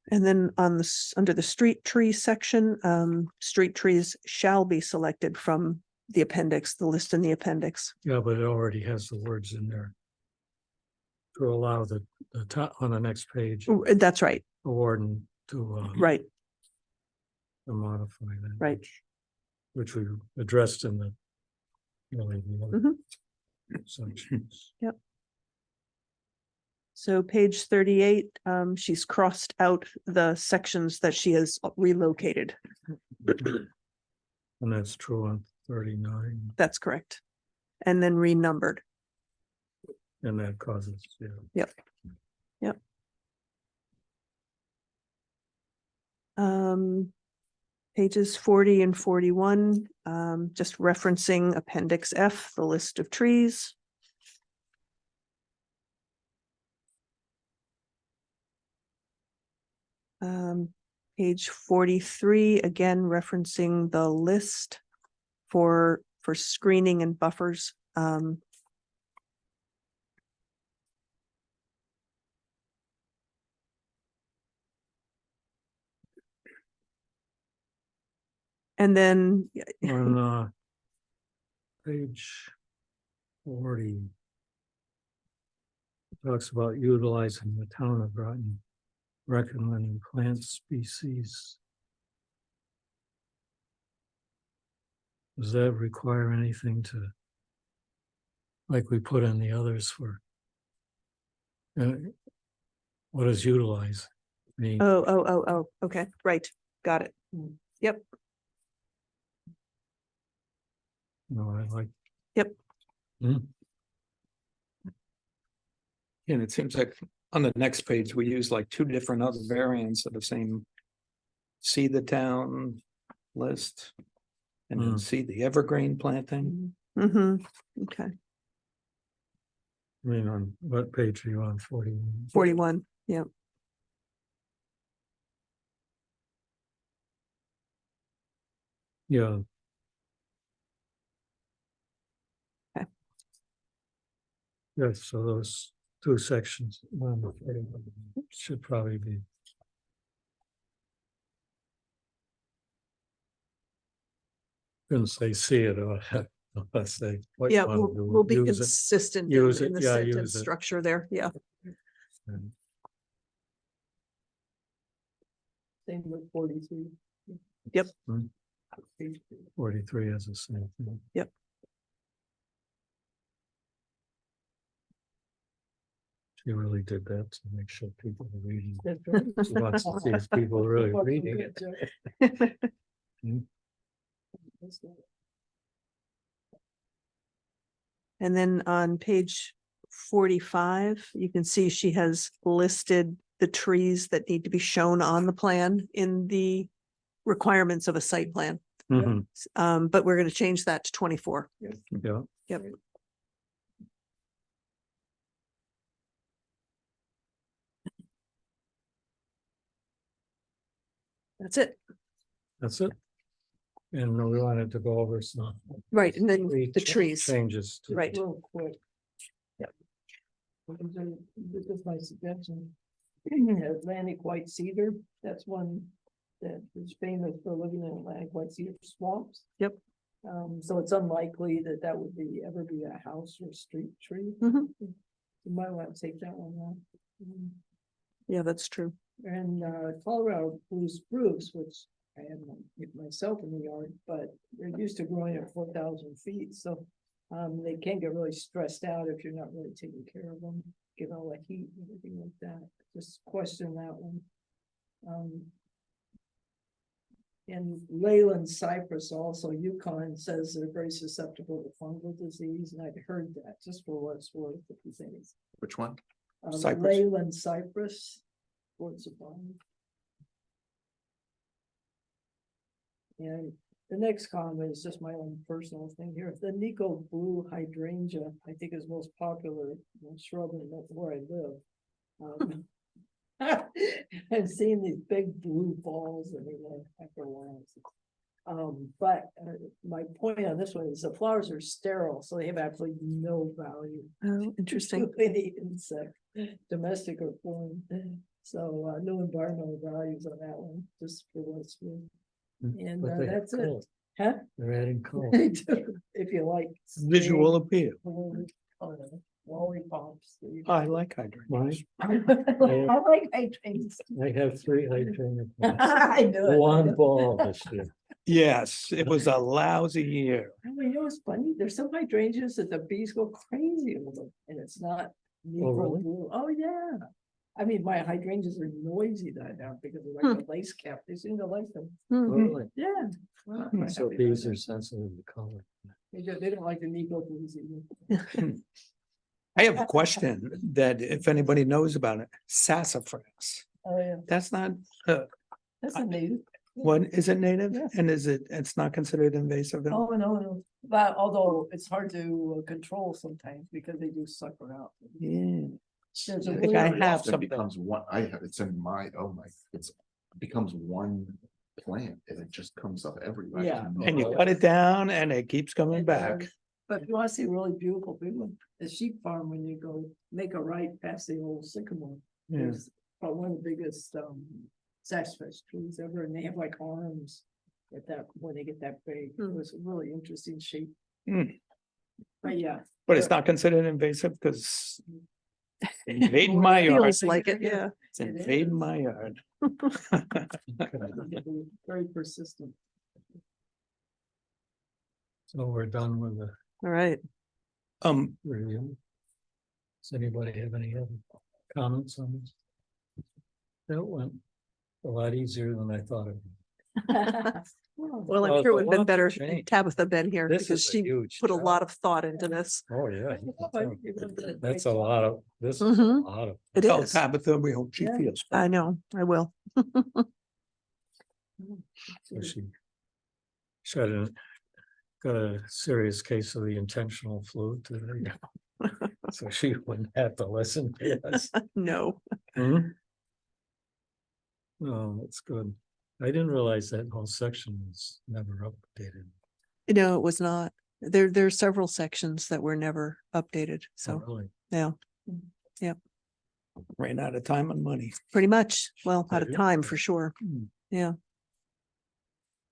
And then on the, under the street tree section, street trees shall be selected from the appendix, the list in the appendix. yeah, but it already has the words in there. To allow the top on the next page, That's right, the warden to right, to modify that. right. Which we addressed in the. Really, the other Mhm. sections. So page 38, she's crossed out the sections that she has relocated. And that's true on 39, That's correct. And then renumbered. and that causes, yeah. Yep. Pages 40 and 41, just referencing appendix F, the list of trees. Page 43, again referencing the list for screening and buffers. And then, On page 40. it Talks about utilizing the town of Groton, recommending plant species. Does that require anything to? Like we put in the others for. What is utilize? Mean, oh, okay, right, got it. Yep, I like. Yep. Hmm. And it seems like on the next page, we use like two different other variants of the same. See the town list. And then Hmm. see the evergreen planting. Okay, I mean, on what page are you on? 41? 41, yeah. Yeah. Okay. Yes, so those two sections should probably be. Didn't say see it or unless they. might Yeah, wanna we'll be use it. consistent Use in it, the yeah, sentence use it. structure there, yeah. And Same with 43. Yep. 43 has the same thing. Yep. She really did that to make sure people are reading. That's right. She wants to see if people are really reading it. Hmm. And then on page 45, you can see she has listed the trees that need to be shown on the plan in the requirements of a site plan. Mhm. But we're going to change that to 24. Yeah. Yep. That's it. That's it. And we wanted to go over some. Right, and then tree the trees. Changes. to- Right. Real quick. Yep. This is my suggestion. Atlantic white cedar, that's one that is famous for living in Atlantic white cedar swamps. Yep. So it's unlikely that that would be ever be a house or street tree. Mhm. You might want to take that one off. Yeah, that's true. And Colorado blue spruce, which I have myself in the yard, but they're used to growing at 4,000 feet, so they can get really stressed out if you're not really taking care of them, get all the heat and everything like that. Just question that one. And Leyland cypress also, Yukon says they're very susceptible to fungal disease, and I'd heard that, just for what it's worth, if you think. Which one? Cypress. Leyland cypress. What's it on? And the next comment is just my own personal thing here. The Nico blue hydrangea, I think is most popular shrub in where I live. And seeing these big blue balls and after a while. But my point on this one is the flowers are sterile, so they have absolutely no value. Oh, interesting. To any insect, domestic or foreign. So no environmental values on that one, just for what it's worth. And But they have that's it. color. Huh? They're adding color. If you like. Visual appeal. Lollipops. I like hydrangeas. I like hydrangeas. I have 3 hydrangeas. I knew it. One ball this year. Yes, it was a lousy year. I mean, you know what's funny? There's some hydrangeas that the bees go crazy over, and it's not. Negro really? blue. Oh, yeah. I mean, my hydrangeas are noisy that now because they're like the lace cap. They seem to like them. Hmm. Really? Yeah. Well, I'm So happy bees about are that. sensitive to color. They don't like the Negro blues either. I have a question that if anybody knows about it, sassafras. Oh, yeah. That's not, That's a native. what, is it native? Yeah. And it's not considered invasive? at all? Oh, no. But although it's hard to control sometimes because they do sucker out. Yeah. There's a I think really- I Very have often some. becomes one, I have, it's in my, oh my, it's becomes one plant and it just comes up everywhere. Yeah. And you cut it down and it keeps coming It back. does. But if you want to see a really beautiful big one, the sheep farm, when you go make a right past the old sycamore. Yeah. There's probably one of the biggest sassafras trees ever, and they have like arms at that, when they get that big. It was a really interesting shape. Hmm. But yeah. But it's not considered invasive because invading my yard, Feels like it, yeah. it's invading my yard. Very persistent. So we're done with the All right. review. Does anybody have any other comments on this? That went a lot easier than I thought it would. Well, Well, I'm sure it would have been lots better of if change. Tabitha been here This because is a she huge put a job. lot of thought into this. Oh, yeah. you can tell. That's That's a lot of, this is a Mhm. lot of. It Tell is. Tabitha we hope she Yeah. feels. I know, I will. So she had got a serious case of the intentional flu today. So she wouldn't have to listen to us. No. Hmm? Oh, that's good. I didn't realize that whole section was never updated. No, it was not. There are several sections that were never updated. Oh, So, really? yeah, Ran out of time and money. pretty much. Well, out of Yeah. time for sure. Hmm. Yeah.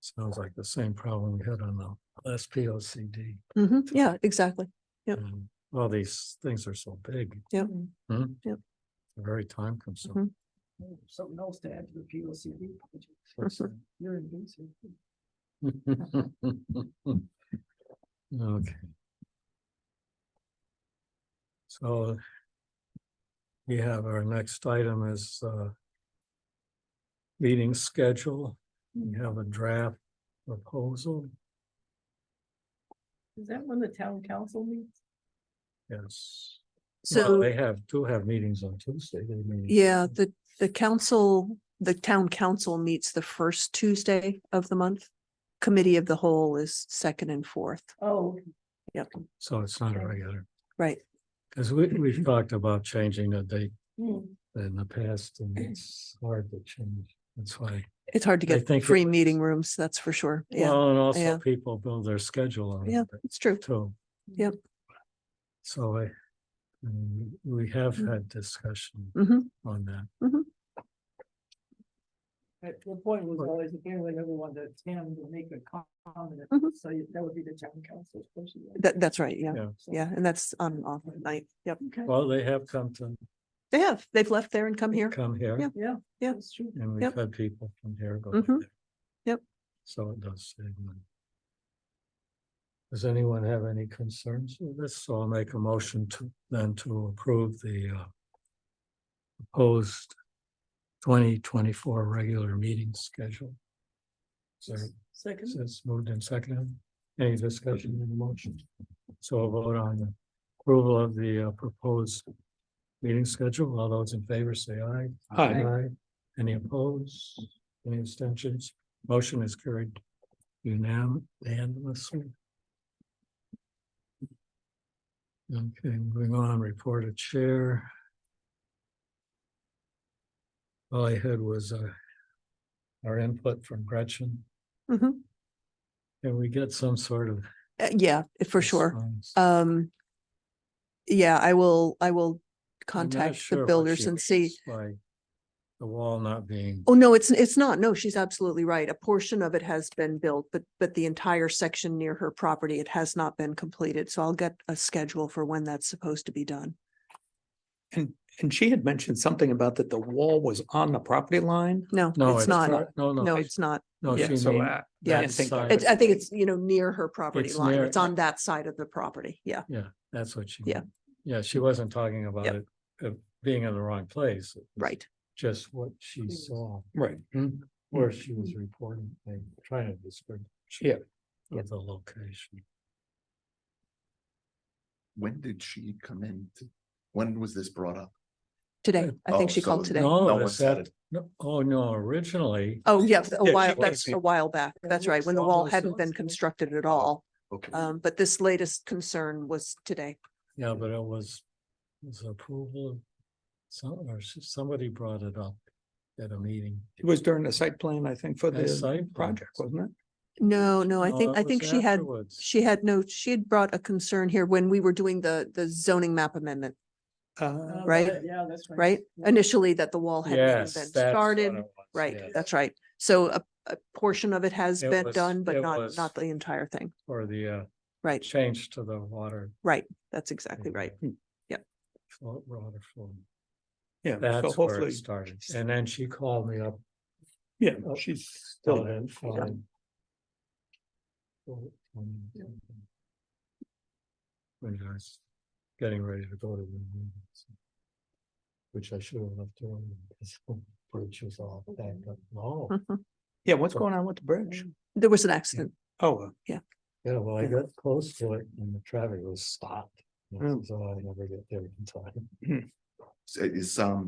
Sounds like the same problem we had on the last POCD. Yeah, exactly. Yep. All these things are so big. Yep. Hmm? Yep. Very time consuming. Something else to add to the POCD project. Mhm. You're in Vincent. Okay. So we have our next item is meeting schedule. We have a draft proposal. Is that when the town council meets? Yes. So, They do have meetings on Tuesday. They meet- yeah, the town council meets the first Tuesday of the month. Committee of the whole is second and fourth. Oh, So it's not a regular, Right. because we've talked about changing the date hmm. in the past and it's hard to change. That's why. It's hard to I get think it free was- meeting rooms, that's for sure. Yeah, Well, and also yeah. people build their schedule on yeah, it it's true. too. Yep. So we have had discussion Hmm. on that. The point was always if anyone ever wanted to attend or make a comment, Mhm. so that would be the town council. especially. That's right. Yeah. Yeah. So, Yeah. And that's on off night. Yep. Okay. Well, they have come to They've left there and come here. come here Yeah. Yeah. Yeah. That's true. and we've Yep. had people from here go. Mhm. there. Yep. So it does save money. Does anyone have any concerns with this? So I'll make a motion to approve the proposed 2024 regular meeting schedule. So Second. it's moved and seconded. Any discussion in the motion? So a vote on the approval of the proposed meeting schedule. All those in favor say aye. Aye. Any opposed? Any abstentions? Motion is carried Unanimously. Okay, moving on, report of chair. All I had was our input from Gretchen. Mhm. Can we get some sort of? Yeah, for sure. response? Yeah, I will I'm not contact sure the what builders she and see. means by the wall not being, Oh, no, it's not. No, she's absolutely right. A portion of it has been built, but the entire section near her property, it has not been completed. So I'll get a schedule for when that's supposed to be done. And she had mentioned something about that the wall was on the property line. No, no, it's not. No, No, it's not. No, Yeah, she so mean I yeah, that think side. I think it's, near her property It's line. near- It's on that side of the property. Yeah. Yeah, that's what she. Yeah. meant. Yeah, she wasn't talking about Yep. it being in the wrong place. It was Right. Just what she saw, Right. where she was reporting, and trying to describe. Yeah. Of the location. When did she come in? When was this brought up? Today. I think Oh, she so called today. No No, one this said that, it. no, oh, no, originally, Oh, yeah, Yeah, that's a while back. That's right. When the wall hadn't been constructed at all. Okay. But this latest concern was today. yeah, but it was approval of somebody brought it up at a meeting. It was during the site plan, I think, for A the site plan. project, wasn't it? No, I No, think, it was she had, afterwards. she had brought a concern here when we were doing the zoning map amendment, Right. Yeah, that's right. right? Yeah. Initially that the wall hadn't even Yes, been that's what started. it was, Right, yes. that's right. So a portion of it has It been was- done, but it not was- the entire thing. For the Right, change to the water. right. That's exactly right. Water flow. Yeah, so That's where hopefully, it started. And then she called me up. yeah, she's still. and fine. When I was getting ready to go to the meeting. Which I should have left early because the bridge was all backed up. No, Yeah, what's going on with the bridge? There was an accident. Oh, yeah, well, I got close to it and the traffic was stopped. Mm. So I never get there in time.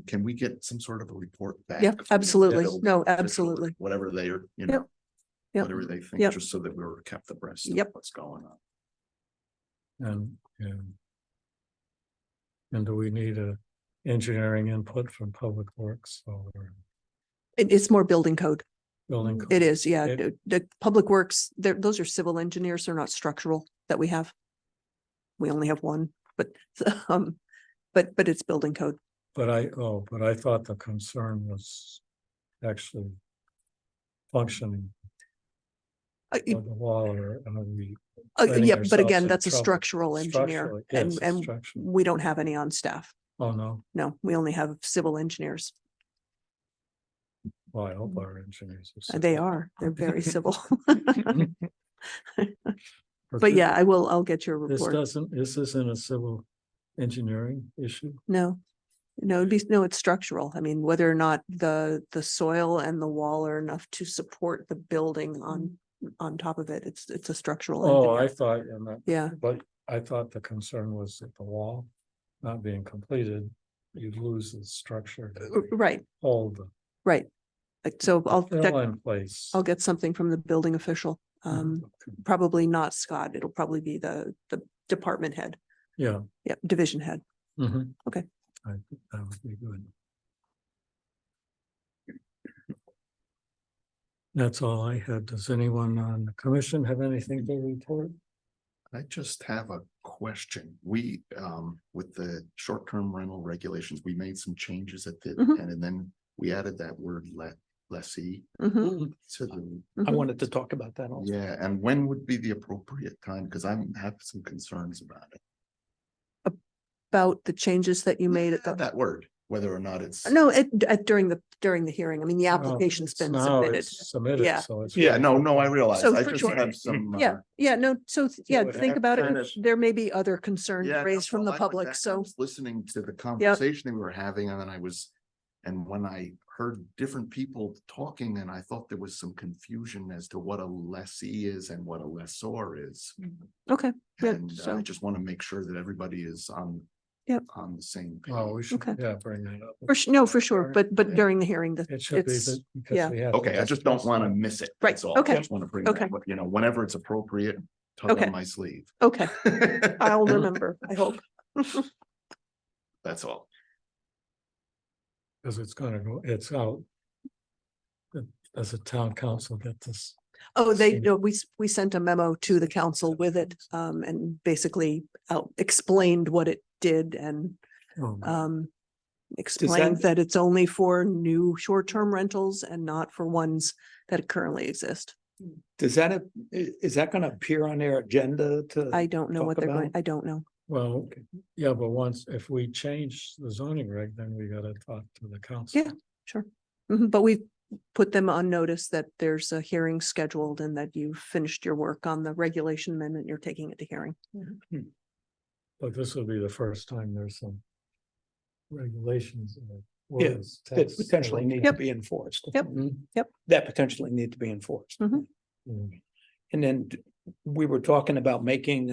Can we get some sort of a report back? Yeah, from the absolutely. building No, official, absolutely. Whatever they are, Yep. Yep. whatever they think, Yep. just so that we're kept abreast of Yep. what's going on. And do we need a engineering input from Public Works or It's more building code. building? It is, yeah. It- The public works, those are civil engineers. They're not structural that we have. We only have one, but it's building code. But I thought the concern was actually functioning Uh, of the wall or the. Yeah, letting but ourselves again, in that's a trouble. structural engineer Structurally, yes, and structural. we don't have any on staff. Oh, no, No, we only have civil engineers. well, I hope our engineers. They are, they're very civil. But But yeah, I'll get your This report. this isn't a civil engineering issue. No, it's structural. I mean, whether or not the soil and the wall are enough to support the building on top of it, it's a structural. Oh, I engineer. thought, and that, Yeah, but I thought the concern was that the wall not being completed, you'd lose the structure. to right, Hold the right. So fill in place. I'll get something from the building official. Okay. Probably not Scott. It'll probably be the department head. Yeah. Yeah, division head. Mhm. Okay. I think that would be good. That's all I had. Does anyone on the commission have anything to report? I just have a question. We, with the short-term rental regulations, we made some changes at the, Mhm. and then we added that word lessee Mhm, to the, I mhm. wanted to talk about that also. yeah, and when would be the appropriate time? Because have some concerns about it. About the changes that you made at Yeah, the, that word, whether or not it's. no, during the hearing. I mean, the application's been Now submitted. it's Submitted, Yeah. so it's. Yeah, no, I realize. So I for just sure. have some. Yeah, no, so yeah, would think have about kind it. of- There may be other concerns Yeah, raised from no, the I like public, that. I so. was listening to the conversation we were having, and then and when I heard different people talking, and I thought there was some confusion as to what a lessee is and what a lessor is. Okay, yeah, And I so, just want to make sure that everybody is on on the same Oh, we page. should, Okay. yeah, bring that up. No, for sure, Sure. but during the hearing, that It should be, it's, because yeah. we have. Okay, I just don't want to miss it. Right, That's all. okay, I just want to bring okay. that, you know, whenever it's appropriate, tug Okay. on my sleeve. Okay, I'll remember, I hope. That's all. Because it's gonna go, it's out. Does the town council get this? Oh, they, Same. no, we sent a memo to the council with it, and basically explained what it did and, Oh, explained that it's only for new short-term rentals and not for ones that currently exist. Does that, is that gonna appear on their agenda to? I don't know what talk they're going, about? I don't know. Well, yeah, but once, if we change the zoning reg, then we gotta talk to the council. Yeah. Sure. But we've put them on notice that there's a hearing scheduled and that you've finished your work on the regulation amendment, you're taking it to hearing. But this will be the first time there's some regulations. or Yeah, words, that text, potentially need to Yep. be enforced. Yep. Mhm. Yep. That potentially need to be enforced. Mhm. Mm. And then we were talking about making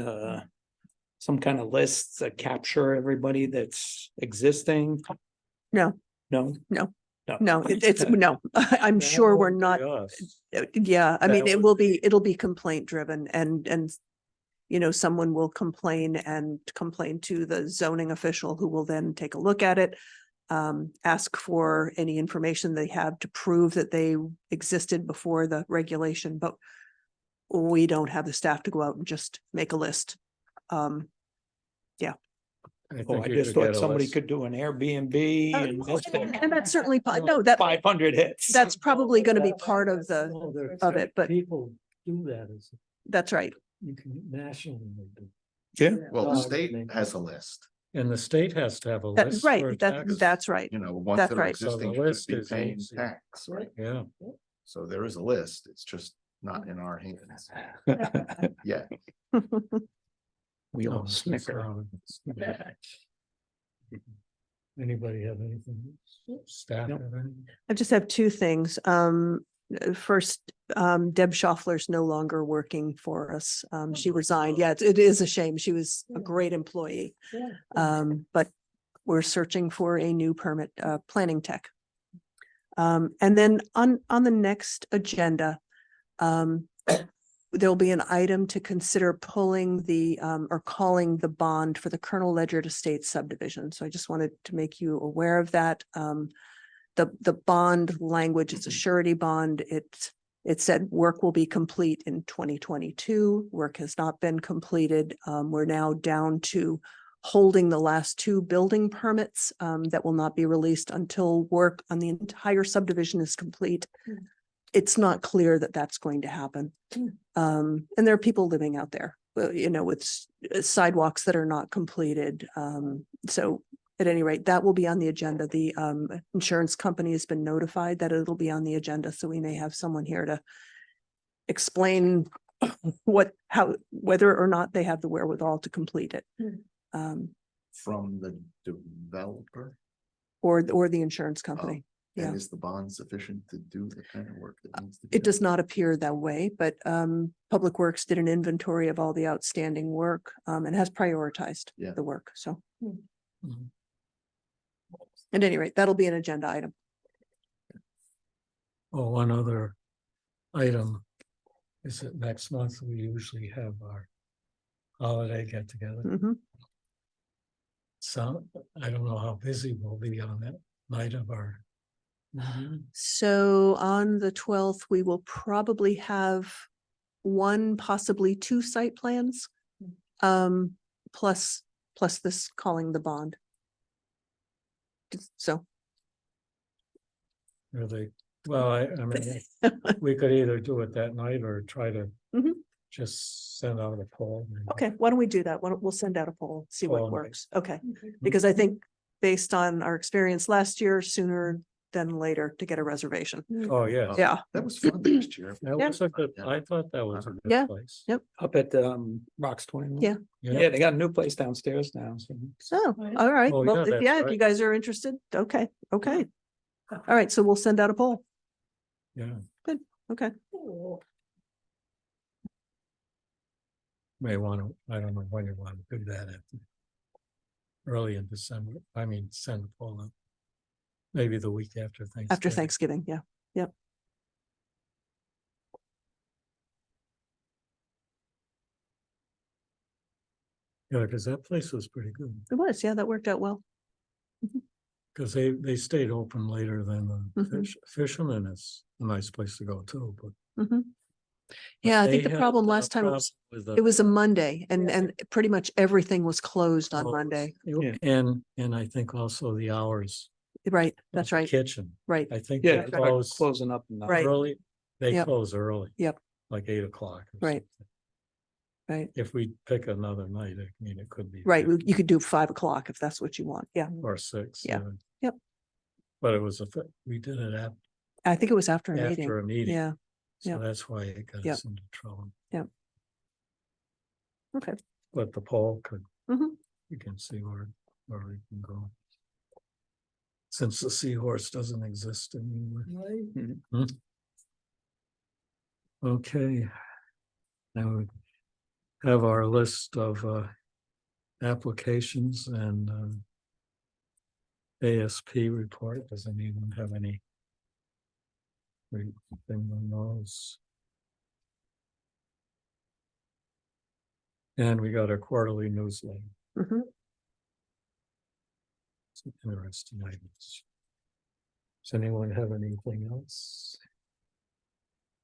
some kind of lists that capture everybody that's existing. No. No, No, it's, no, I'm That sure we're won't be not, us. yeah, I mean, That it would will be, it'll be complaint driven and, you know, someone will complain and complain to the zoning official who will then take a look at it. Ask for any information they have to prove that they existed before the regulation, but we don't have the staff to go out and just make a list. I oh, think I you just could get thought a somebody list. could do an Airbnb and list And that's certainly, no, that, 500 hits. that's probably gonna be part of the, Oh, there- of it, but People do that as, that's right. you can nationally do. Yeah, Well, the Oh, state okay. has a list, And the state has to have a That's list. for right, tax. that's right. you know, ones That's that are right. So the existing should list be is paying easy. tax, right? Yeah, So there is a list. It's just not in our hands. Yeah. we all Oh, snicker. Anybody have anything? Staff Nope. have anything? I just have two things. First, Deb Schaffler's no longer working for us. She resigned. Yeah, it is a shame. She was a great employee. But we're searching for a new permit, planning tech. And then on the next agenda, there'll be an item to consider pulling the, or calling the bond for the Colonel Ledger Estates subdivision. So I just wanted to make you aware of that. The bond language, it's a surety bond. It said work will be complete in 2022. Work has not been completed. We're now down to holding the last two building permits that will not be released until work on the entire subdivision is complete. It's not clear that that's going to happen. And there are people living out there, you know, with sidewalks that are not completed. So at any rate, that will be on the agenda. The insurance company has been notified that it'll be on the agenda, so we may have someone here to explain whether or not they have the wherewithal to complete it. From the developer? Or the insurance company. Yeah. And is the bond sufficient to do the kind of work that needs to be? It does not appear that way, but Public Works did an inventory of all the outstanding work and has prioritized Yeah. the work, so. Mhm. At any rate, that'll be an agenda item. Oh, one other item is that next month we usually have our holiday get together. Mhm. So I don't know how busy we'll be on that night of our. meeting. So on the 12th, we will probably have one, possibly two site plans. Plus this calling the bond. So, Really, well, I mean, we could either do it that night or try to Mhm. just send out a poll. okay, why don't we do that? We'll send out a poll, see what Poll. works. Okay, because I think based on our experience last year, sooner than later to get a reservation. Oh, yeah. Yeah, That was fun last year. That Yeah. was a good, I thought that was a good Yeah. place. Yep. Up at Rocks 21. Yeah. Yeah, they got a new place downstairs now. So so, Right. all right, Oh, well, yeah, if that's you right. guys are interested, okay. All right, so we'll send out a poll. Yeah, Okay, may want to, I don't know when you want to do that. early in December, I mean, December, Paula. Maybe the week after Thanksgiving. After Thanksgiving, yeah. Yeah, because that place was pretty good, It was, yeah, that worked out well. because they stayed open later than the Mhm. Fisherman is a nice place to go too, but. Mhm. Yeah, I think they the had problem a last time problem was, with the- it was a Monday and, Yeah. and pretty much everything was closed on Oh, Monday. it- And I think also the hours. Right, of that's the right, Kitchen, right, I think Yeah, they they started close closing up. and Right. early, they Yep. close early. Yep. Like 8 o'clock. or Right. something. right, If we pick another night, I mean, it could be. right. 5 You could do 5 o'clock if that's what you want. Yeah, Or 6. Yeah. even. Yep. But it was we did it I think it was after a meeting. after a meeting. Yeah, So Yep. that's why it got Yep. us into trouble. okay. But the poll could, Mhm. you can see where we can go. Since the seahorse doesn't exist anymore. Right. Okay. Now we have our list of applications and ASP report. Does anyone have any? Thing on those? And we got our quarterly newsletter. Mhm. Some interesting items. Does anyone have anything else?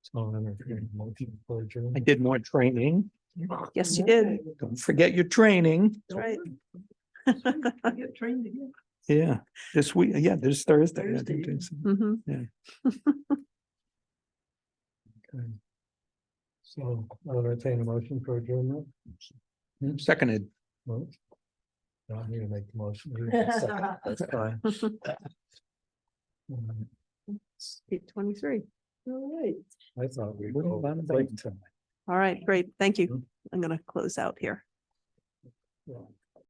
So I'll entertain a motion for I adjournment. did more training. Yes, you did. Don't forget your training. That's right. I get trained again. Yeah, this week, yeah, this Thursday. I Thursday, think yeah. it's- Mhm. Okay. So I'll entertain a motion for adjournment. Seconded. Well, I need to make the motion. You can second. That's fine. 8:23. All right. I thought we'd What go about the late bank? tonight. All right, great. Thank you. Mhm. I'm gonna close out here. Yeah.